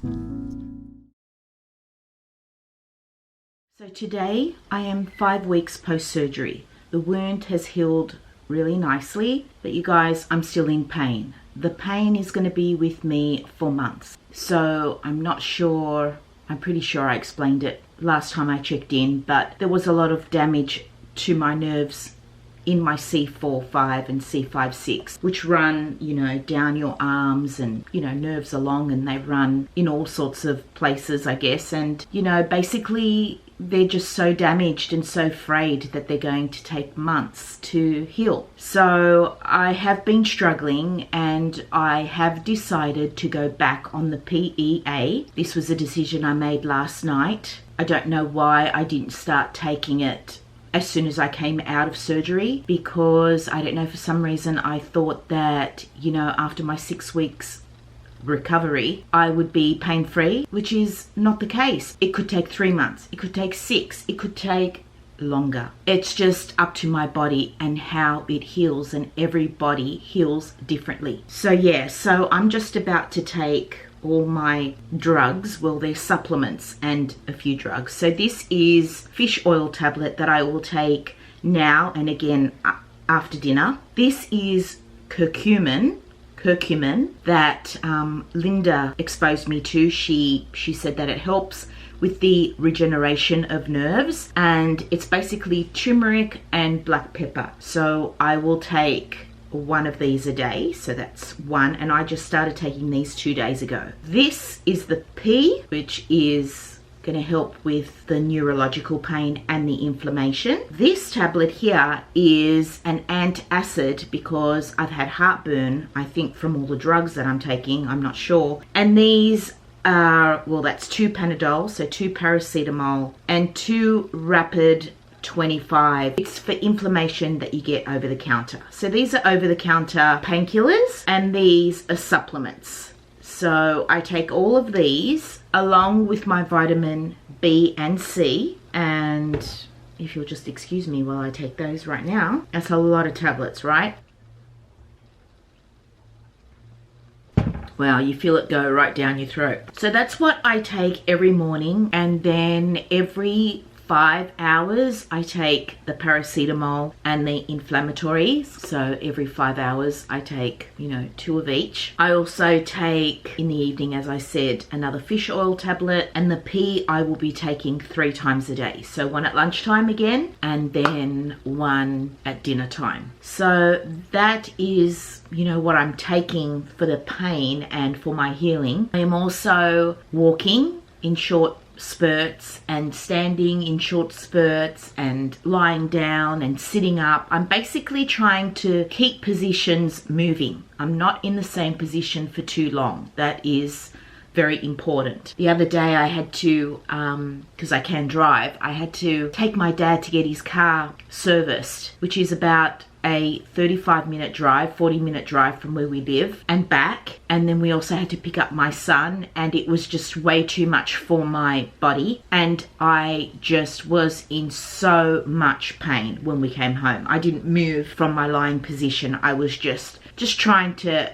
So today I am 5 weeks post-surgery. The wound has healed really nicely, but you guys, I'm still in pain. The pain is going to be with me for months. So I'm not sure, I'm pretty sure I explained it last time I checked in, but there was a lot of damage to my nerves in my C4-5 and C5-6, which run, you know, down your arms and, you know, nerves along, and they run in all sorts of places, I guess. And, you know, basically they're just so damaged and so frayed that they're going to take months to heal. So I have been struggling, and I have decided to go back on the PEA. This was a decision I made last night. I don't know why I didn't start taking it as soon as I came out of surgery, because I don't know, for some reason I thought that, you know, after my 6 weeks recovery I would be pain-free, which is not the case. It could take 3 months, it could take 6, it could take longer. It's just up to my body and how it heals, and every body heals differently. So yeah, so I'm just about to take all my drugs, well, they're supplements and a few drugs. So this is fish oil tablet that I will take now and again after dinner. This is curcumin that Linda exposed me to. She said that it helps with the regeneration of nerves, and it's basically turmeric and black pepper. So I will take one of these a day, so that's one, and I just started taking these 2 days ago. This is the P, which is going to help with the neurological pain and the inflammation. This tablet here is an antacid because I've had heartburn, I think from all the drugs that I'm taking, I'm not sure. And these are, well, that's 2 Panadol, so 2 paracetamol and 2 Rapid 25. It's for inflammation that you get over the counter. So these are over the counter painkillers, and these are supplements. So I take all of these along with my vitamin B and C, and if you'll just excuse me while I take those right now. That's a lot of tablets, right? Wow, you feel it go right down your throat. So that's what I take every morning, and then every 5 hours I take the paracetamol and the inflammatories. So every 5 hours I take, you know, 2 of each. I also take in the evening, as I said, another fish oil tablet, and the P I will be taking 3 times a day. So 1 at lunchtime again, and then 1 at dinner time. So that is, you know, what I'm taking for the pain and for my healing. I am also walking in short spurts and standing in short spurts and lying down and sitting up. I'm basically trying to keep positions moving. I'm not in the same position for too long. That is very important. The other day I had to, because I can drive, I had to take my dad to get his car serviced, which is about a 35-minute drive, 40-minute drive from where we live and back. And then we also had to pick up my son, and it was just way too much for my body. And I just was in so much pain when we came home. I didn't move from my lying position. I was just trying to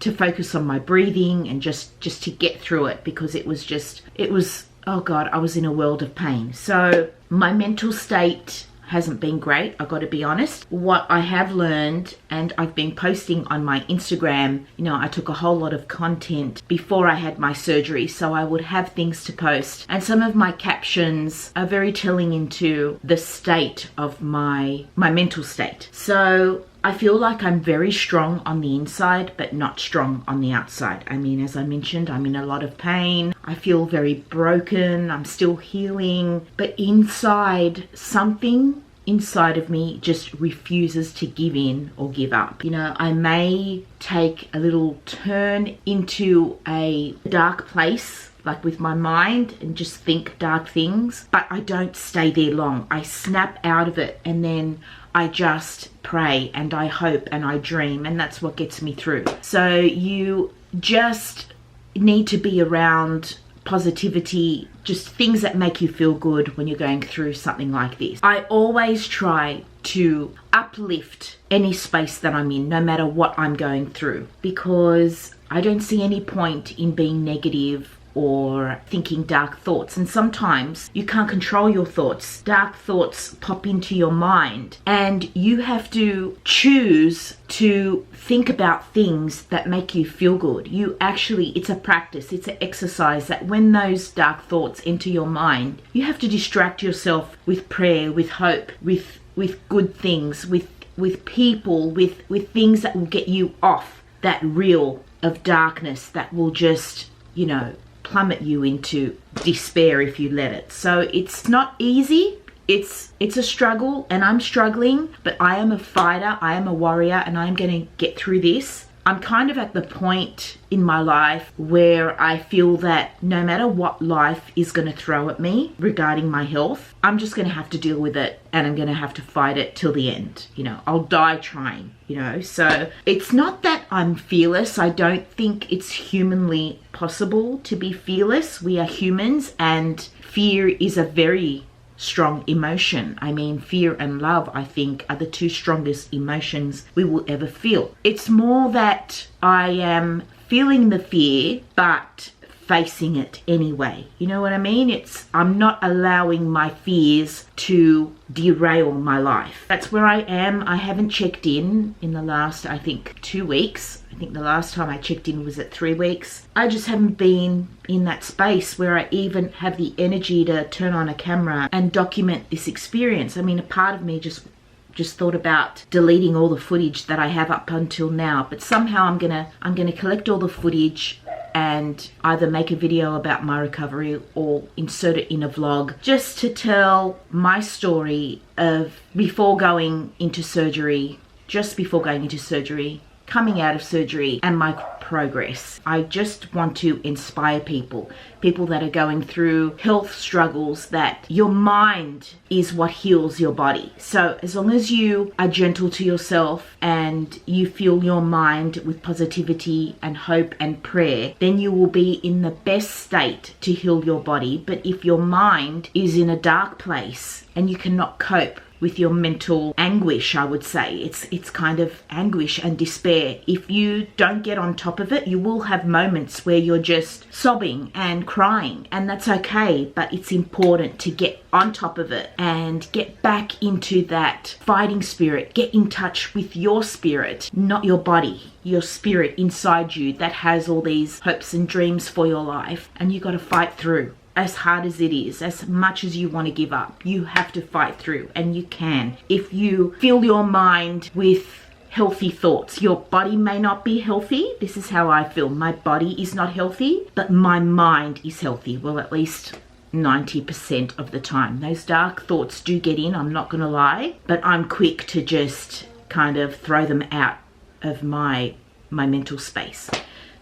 focus on my breathing and just to get through it, because it was, oh God, I was in a world of pain. So my mental state hasn't been great, I've got to be honest. What I have learned, and I've been posting on my Instagram, you know, I took a whole lot of content before I had my surgery, so I would have things to post, and some of my captions are very telling into the state of my mental state. So I feel like I'm very strong on the inside, but not strong on the outside. I mean, as I mentioned, I'm in a lot of pain. I feel very broken. I'm still healing. But inside, something inside of me just refuses to give in or give up. You know, I may take a little turn into a dark place, like with my mind, and just think dark things, but I don't stay there long. I snap out of it, and then I just pray and I hope and I dream, and that's what gets me through. So you just need to be around positivity, just things that make you feel good when you're going through something like this. I always try to uplift any space that I'm in, no matter what I'm going through, because I don't see any point in being negative or thinking dark thoughts. And sometimes you can't control your thoughts. Dark thoughts pop into your mind, and you have to choose to think about things that make you feel good. It's a practice, it's an exercise that when those dark thoughts enter your mind, you have to distract yourself with prayer, with hope, with good things, with people, with things that will get you off that reel of darkness that will just, plummet you into despair if you let it. So it's not easy. It's a struggle, and I'm struggling, but I am a fighter, I am a warrior, and I'm going to get through this. I'm kind of at the point in my life where I feel that no matter what life is going to throw at me regarding my health, I'm just going to have to deal with it, and I'm going to have to fight it till the end. I'll die trying, So it's not that I'm fearless. I don't think it's humanly possible to be fearless. We are humans, and fear is a very strong emotion. I mean, fear and love, I think, are the two strongest emotions we will ever feel. It's more that I am feeling the fear, but facing it anyway. You know what I mean? I'm not allowing my fears to derail my life. That's where I am. I haven't checked in the last, I think, 2 weeks. I think the last time I checked in was at 3 weeks. I just haven't been in that space where I even have the energy to turn on a camera and document this experience. I mean, a part of me just thought about deleting all the footage that I have up until now, but somehow I'm gonna collect all the footage and either make a video about my recovery or insert it in a vlog, just to tell my story of before going into surgery, just before going into surgery, coming out of surgery, and my progress. I just want to inspire people that are going through health struggles, that your mind is what heals your body. So as long as you are gentle to yourself and you fill your mind with positivity and hope and prayer, then you will be in the best state to heal your body. But if your mind is in a dark place and you cannot cope with your mental anguish, I would say. It's kind of anguish and despair. If you don't get on top of it, you will have moments where you're just sobbing and crying, and that's okay, but it's important to get on top of it and get back into that fighting spirit. Get in touch with your spirit, not your body, your spirit inside you that has all these hopes and dreams for your life, and you got to fight through. As hard as it is, as much as you want to give up, you have to fight through, and you can. If you fill your mind with healthy thoughts, your body may not be healthy. This is how I feel. My body is not healthy, but my mind is healthy. Well, at least 90% of the time. Those dark thoughts do get in, I'm not going to lie, but I'm quick to just kind of throw them out of my mental space.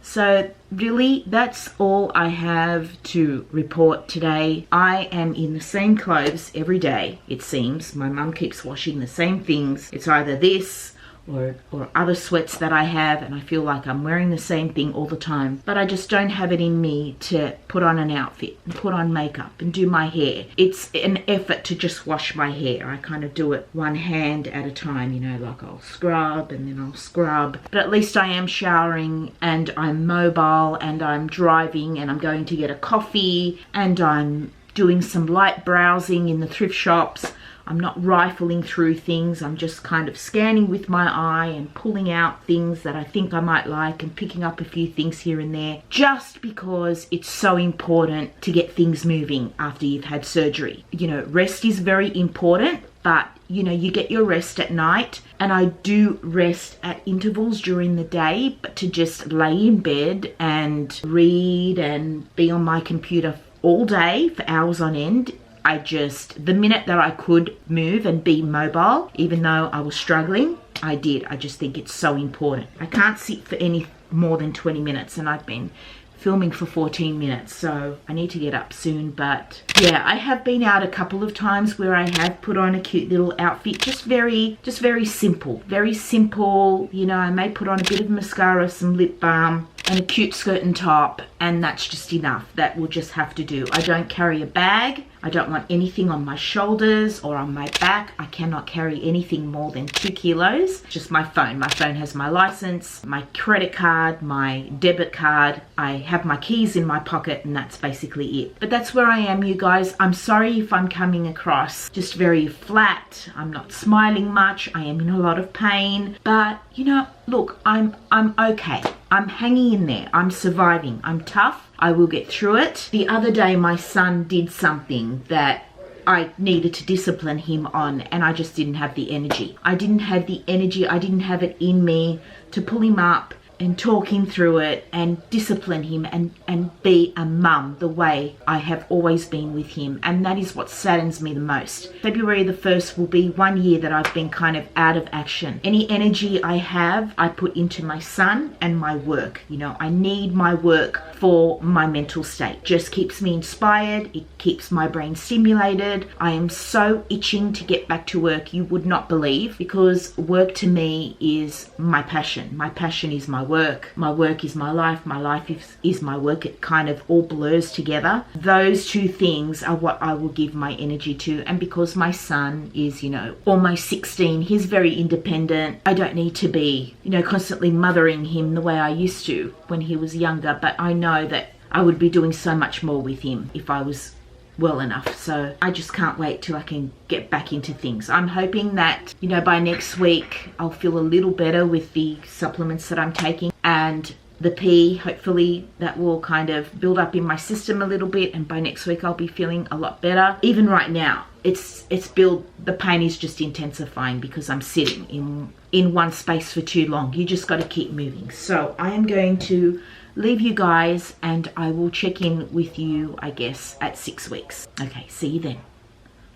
So really, that's all I have to report today. I am in the same clothes every day, it seems. My mum keeps washing the same things. It's either this or other sweats that I have, and I feel like I'm wearing the same thing all the time. But I just don't have it in me to put on an outfit and put on makeup and do my hair. It's an effort to just wash my hair. I kind of do it one hand at a time, like I'll scrub and then I'll scrub. But at least I am showering, and I'm mobile, and I'm driving, and I'm going to get a coffee, and I'm doing some light browsing in the thrift shops. I'm not rifling through things. I'm just kind of scanning with my eye and pulling out things that I think I might like and picking up a few things here and there, just because it's so important to get things moving after you've had surgery. Rest is very important, but you get your rest at night, and I do rest at intervals during the day, but to just lay in bed and read and be on my computer all day for hours on end, the minute that I could move and be mobile, even though I was struggling, I did. I just think it's so important. I can't sit for any more than 20 minutes, and I've been filming for 14 minutes, so I need to get up soon. But yeah, I have been out a couple of times where I have put on a cute little outfit, just very simple, I may put on a bit of mascara, some lip balm, and a cute skirt and top, and that's just enough. That will just have to do. I don't carry a bag. I don't want anything on my shoulders or on my back. I cannot carry anything more than 2 kilos. Just my phone. My phone has my license, my credit card, my debit card. I have my keys in my pocket, and that's basically it. But that's where I am, you guys. I'm sorry if I'm coming across just very flat. I'm not smiling much. I am in a lot of pain. But, you know, look, I'm okay. I'm hanging in there. I'm surviving. I'm tough. I will get through it. The other day, my son did something that I needed to discipline him on, and I just didn't have the energy. I didn't have the energy. I didn't have it in me to pull him up and talk him through it and discipline him and be a mum the way I have always been with him. And that is what saddens me the most. February the 1st will be 1 year that I've been kind of out of action. Any energy I have, I put into my son and my work. You know, I need my work for my mental state. Just keeps me inspired. It keeps my brain stimulated. I am so itching to get back to work, you would not believe, because work to me is my passion. My passion is my work. My work is my life. My life is my work. It kind of all blurs together. Those two things are what I will give my energy to. And because my son is, you know, almost 16, he's very independent. I don't need to be, you know, constantly mothering him the way I used to when he was younger. But I know that I would be doing so much more with him if I was well enough. So I just can't wait till I can get back into things. I'm hoping that, you know, by next week I'll feel a little better with the supplements that I'm taking, and the pee, hopefully that will kind of build up in my system a little bit, and by next week I'll be feeling a lot better. Even right now, the pain is just intensifying because I'm sitting in one space for too long. You just got to keep moving. So I am going to leave you guys, and I will check in with you, I guess, at 6 weeks. Okay, see you then.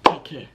Take care.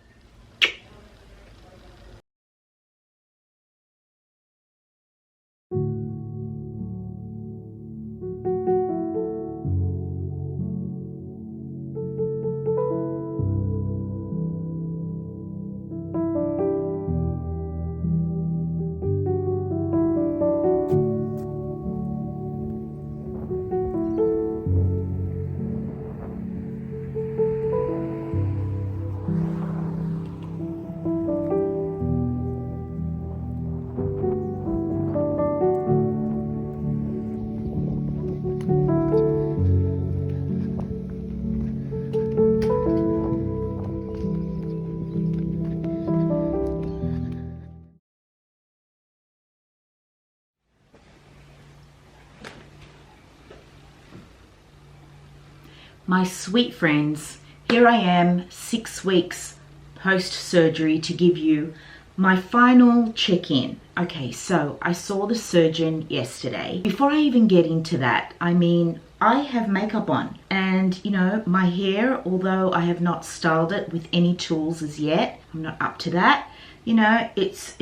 My sweet friends, here I am 6 weeks post-surgery to give you my final check-in. Okay, so I saw the surgeon yesterday. Before I even get into that, I mean, I have makeup on, and you know, my hair, although I have not styled it with any tools as yet, I'm not up to that, you know, it's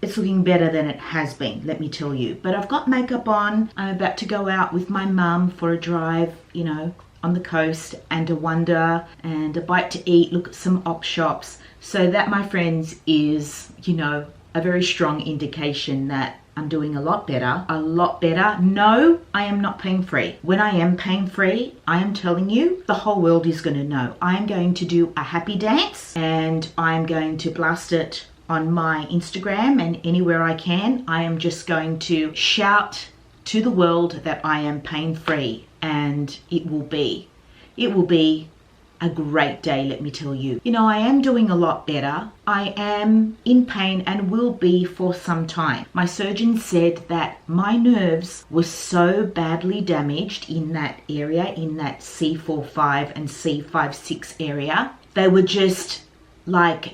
looking better than it has been, let me tell you. But I've got makeup on. I'm about to go out with my mum for a drive, you know, on the coast, and a wander and a bite to eat, look at some op shops. So that, my friends, is, you know, a very strong indication that I'm doing a lot better, a lot better. No, I am not pain free. When I am pain free, I am telling you, the whole world is going to know. I am going to do a happy dance, and I am going to blast it on my Instagram and anywhere I can. I am just going to shout to the world that I am pain free, and it will be a great day, let me tell you. You know, I am doing a lot better. I am in pain and will be for some time. My surgeon said that my nerves were so badly damaged in that area, in that C4-5 and C5-6 area. They were just like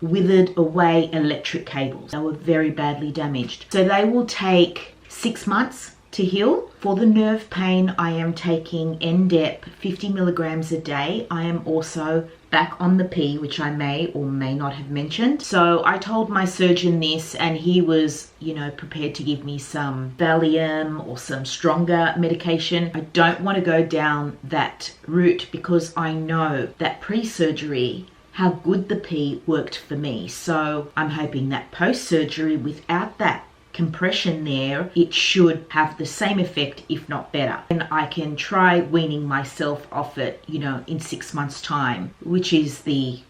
withered away electric cables. They were very badly damaged. So they will take 6 months to heal. For the nerve pain, I am taking NDEP 50 milligrams a day. I am also back on the P, which I may or may not have mentioned. So I told my surgeon this, and he was, you know, prepared to give me some Valium or some stronger medication. I don't want to go down that route because I know that pre-surgery, how good the P worked for me. So I'm hoping that post-surgery, without that compression there, it should have the same effect, if not better. And I can try weaning myself off it, in 6 months' time, which is the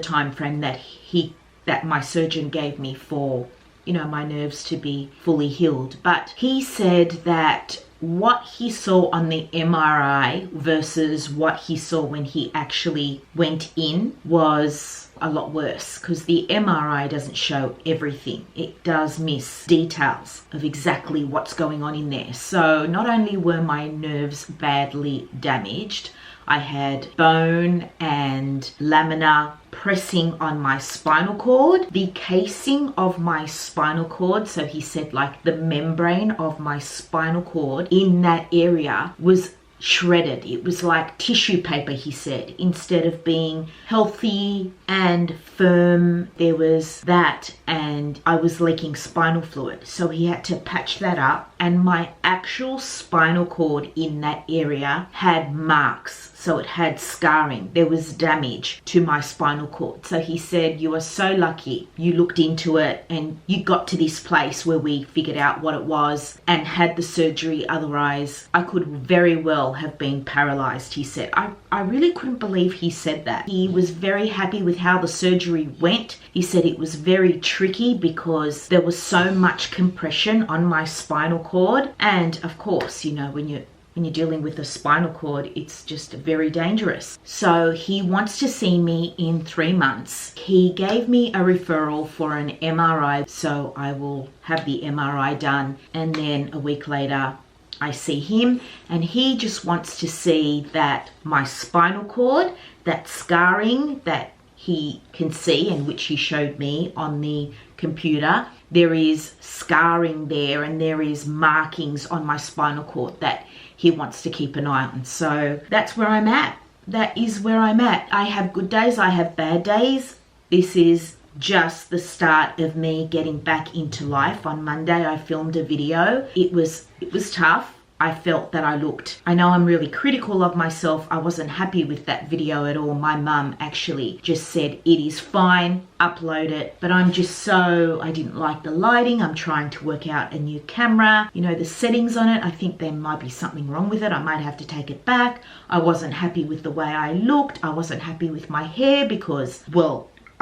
time frame that my surgeon gave me for, my nerves to be fully healed. But he said that what he saw on the MRI versus what he saw when he actually went in was a lot worse, because the MRI doesn't show everything. It does miss details of exactly what's going on in there. So not only were my nerves badly damaged, I had bone and lamina pressing on my spinal cord. The casing of my spinal cord, so he said like the membrane of my spinal cord in that area was shredded. It was like tissue paper, he said. Instead of being healthy and firm, there was that, and I was leaking spinal fluid. So he had to patch that up, and my actual spinal cord in that area had marks. So it had scarring. There was damage to my spinal cord. So he said, you are so lucky you looked into it and you got to this place where we figured out what it was and had the surgery. Otherwise, I could very well have been paralyzed, he said. I really couldn't believe he said that. He was very happy with how the surgery went. He said it was very tricky because there was so much compression on my spinal cord. And of course, when you're dealing with a spinal cord, it's just very dangerous. So he wants to see me in 3 months. He gave me a referral for an MRI, so I will have the MRI done, and then a week later I see him, and he just wants to see that my spinal cord, that scarring that he can see and which he showed me on the computer, there is scarring there and there is markings on my spinal cord that he wants to keep an eye on. So that's where I'm at. That is where I'm at. I have good days, I have bad days. This is just the start of me getting back into life. On Monday I filmed a video. It was tough. I felt that I know I'm really critical of myself. I wasn't happy with that video at all. My mum actually just said, it is fine, upload it. But I didn't like the lighting. I'm trying to work out a new camera. The settings on it, I think there might be something wrong with it. I might have to take it back. I wasn't happy with the way I looked. I wasn't happy with my hair because,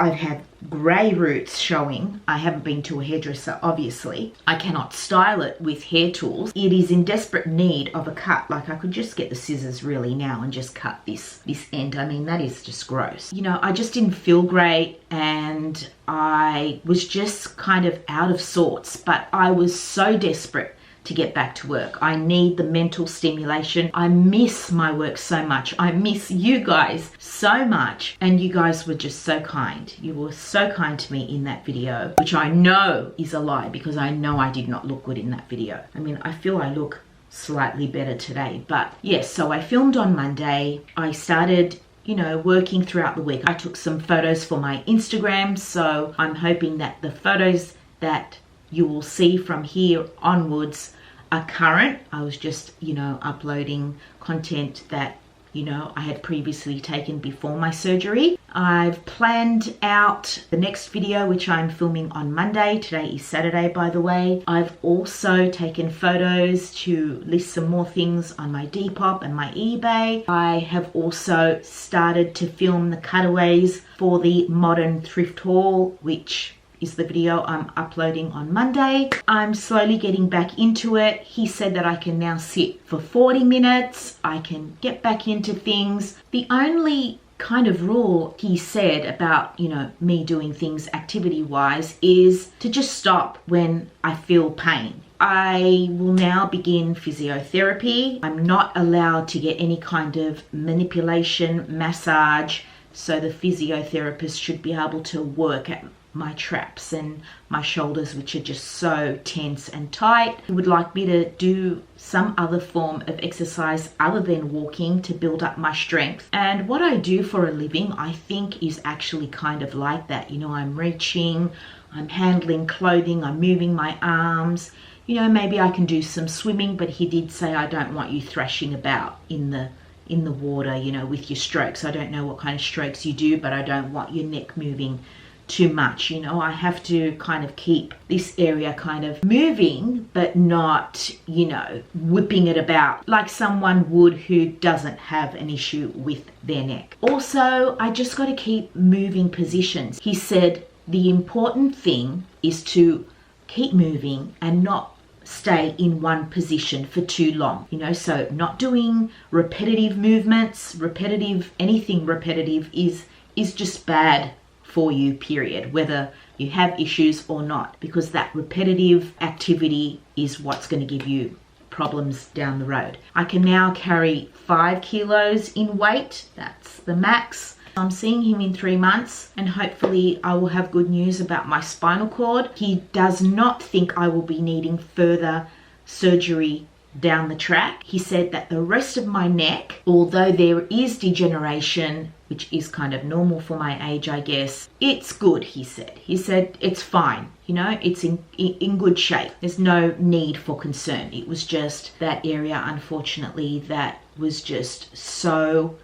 I've had grey roots showing. I haven't been to a hairdresser, obviously. I cannot style it with hair tools. It is in desperate need of a cut. Like, I could just get the scissors really now and just cut this end. I mean, that is just gross. I just didn't feel great, and I was just kind of out of sorts, but I was so desperate to get back to work. I need the mental stimulation. I miss my work so much. I miss you guys so much. And you guys were just so kind. You were so kind to me in that video, which I know is a lie because I know I did not look good in that video. I mean, I feel I look slightly better today, but yes, so I filmed on Monday. I started working throughout the week. I took some photos for my Instagram, so I'm hoping that the photos that you will see from here onwards are current. I was just, uploading content that, I had previously taken before my surgery. I've planned out the next video, which I'm filming on Monday. Today is Saturday, by the way. I've also taken photos to list some more things on my Depop and my eBay. I have also started to film the cutaways for the modern thrift haul, which is the video I'm uploading on Monday. I'm slowly getting back into it. He said that I can now sit for 40 minutes. I can get back into things. The only kind of rule he said about, me doing things activity-wise is to just stop when I feel pain. I will now begin physiotherapy. I'm not allowed to get any kind of manipulation, massage, so the physiotherapist should be able to work at my traps and my shoulders, which are just so tense and tight. He would like me to do some other form of exercise other than walking to build up my strength. And what I do for a living, I think, is actually kind of like that. I'm reaching, I'm handling clothing, I'm moving my arms. Maybe I can do some swimming, but he did say, I don't want you thrashing about in the water, with your strokes. I don't know what kind of strokes you do, but I don't want your neck moving too much. You know, I have to kind of keep this area kind of moving, but not, you know, whipping it about like someone would who doesn't have an issue with their neck. Also, I just got to keep moving positions. He said the important thing is to keep moving and not stay in one position for too long, you know, so not doing repetitive movements. Anything repetitive is just bad for you, period, whether you have issues or not, because that repetitive activity is what's going to give you problems down the road. I can now carry 5 kilos in weight. That's the max. I'm seeing him in 3 months, and hopefully I will have good news about my spinal cord. He does not think I will be needing further surgery down the track. He said that the rest of my neck, although there is degeneration, which is kind of normal for my age, I guess, it's good, he said. He said it's fine, you know, it's in good shape. There's no need for concern. It was just that area, unfortunately, that was just so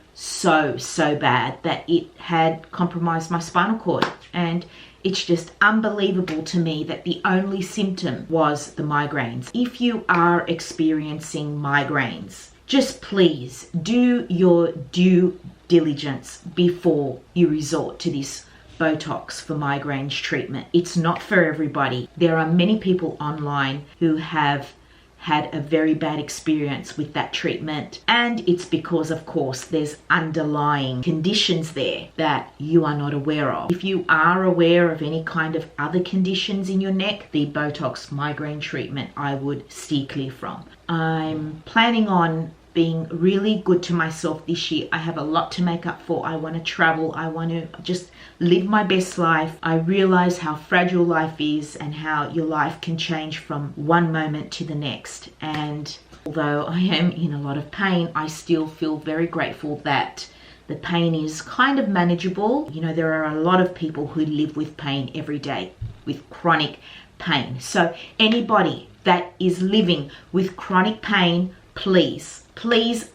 bad that it had compromised my spinal cord. And it's just unbelievable to me that the only symptom was the migraines. If you are experiencing migraines, just please do your due diligence before you resort to this Botox for migraines treatment. It's not for everybody. There are many people online who have had a very bad experience with that treatment, and it's because, of course, there's underlying conditions there that you are not aware of. If you are aware of any kind of other conditions in your neck, the Botox migraine treatment I would steer clear from. I'm planning on being really good to myself this year. I have a lot to make up for. I want to travel. I want to just live my best life. I realize how fragile life is and how your life can change from one moment to the next. And although I am in a lot of pain, I still feel very grateful that the pain is kind of manageable. You know, there are a lot of people who live with pain every day, with chronic pain. So anybody that is living with chronic pain, please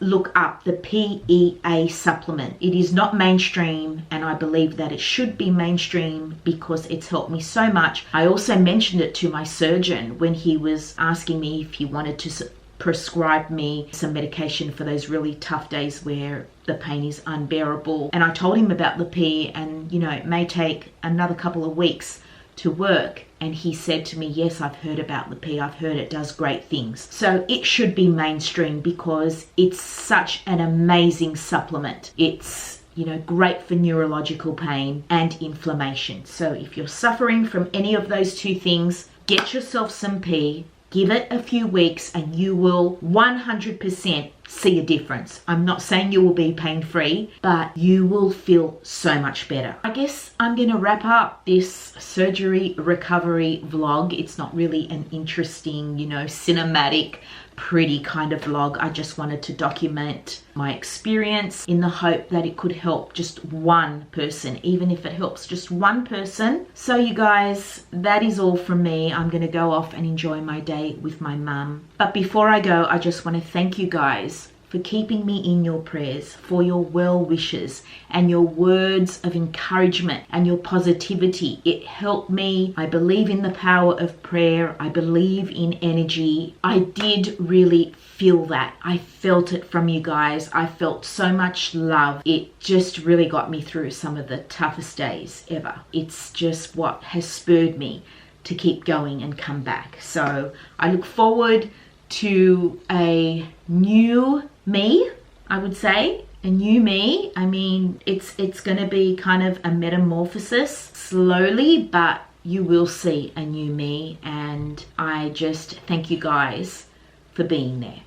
look up the PEA supplement. It is not mainstream, and I believe that it should be mainstream because it's helped me so much. I also mentioned it to my surgeon when he was asking me if he wanted to prescribe me some medication for those really tough days where the pain is unbearable. And I told him about the PEA, and you know, it may take another couple of weeks to work. And he said to me, yes, I've heard about the PEA. I've heard it does great things. So it should be mainstream because it's such an amazing supplement. It's, you know, great for neurological pain and inflammation. So if you're suffering from any of those two things, get yourself some PEA. Give it a few weeks and you will 100% see a difference. I'm not saying you will be pain-free, but you will feel so much better. I guess I'm going to wrap up this surgery recovery vlog. It's not really an interesting, you know, cinematic, pretty kind of vlog. I just wanted to document my experience in the hope that it could help just one person, even if it helps just one person. So you guys, that is all from me. I'm going to go off and enjoy my day with my mum. But before I go, I just want to thank you guys for keeping me in your prayers, for your well wishes and your words of encouragement and your positivity. It helped me. I believe in the power of prayer. I believe in energy. I did really feel that. I felt it from you guys. I felt so much love. It just really got me through some of the toughest days ever. It's just what has spurred me to keep going and come back. So I look forward to a new me, I would say. A new me. I mean, it's going to be kind of a metamorphosis slowly, but you will see a new me. And I just thank you guys for being there.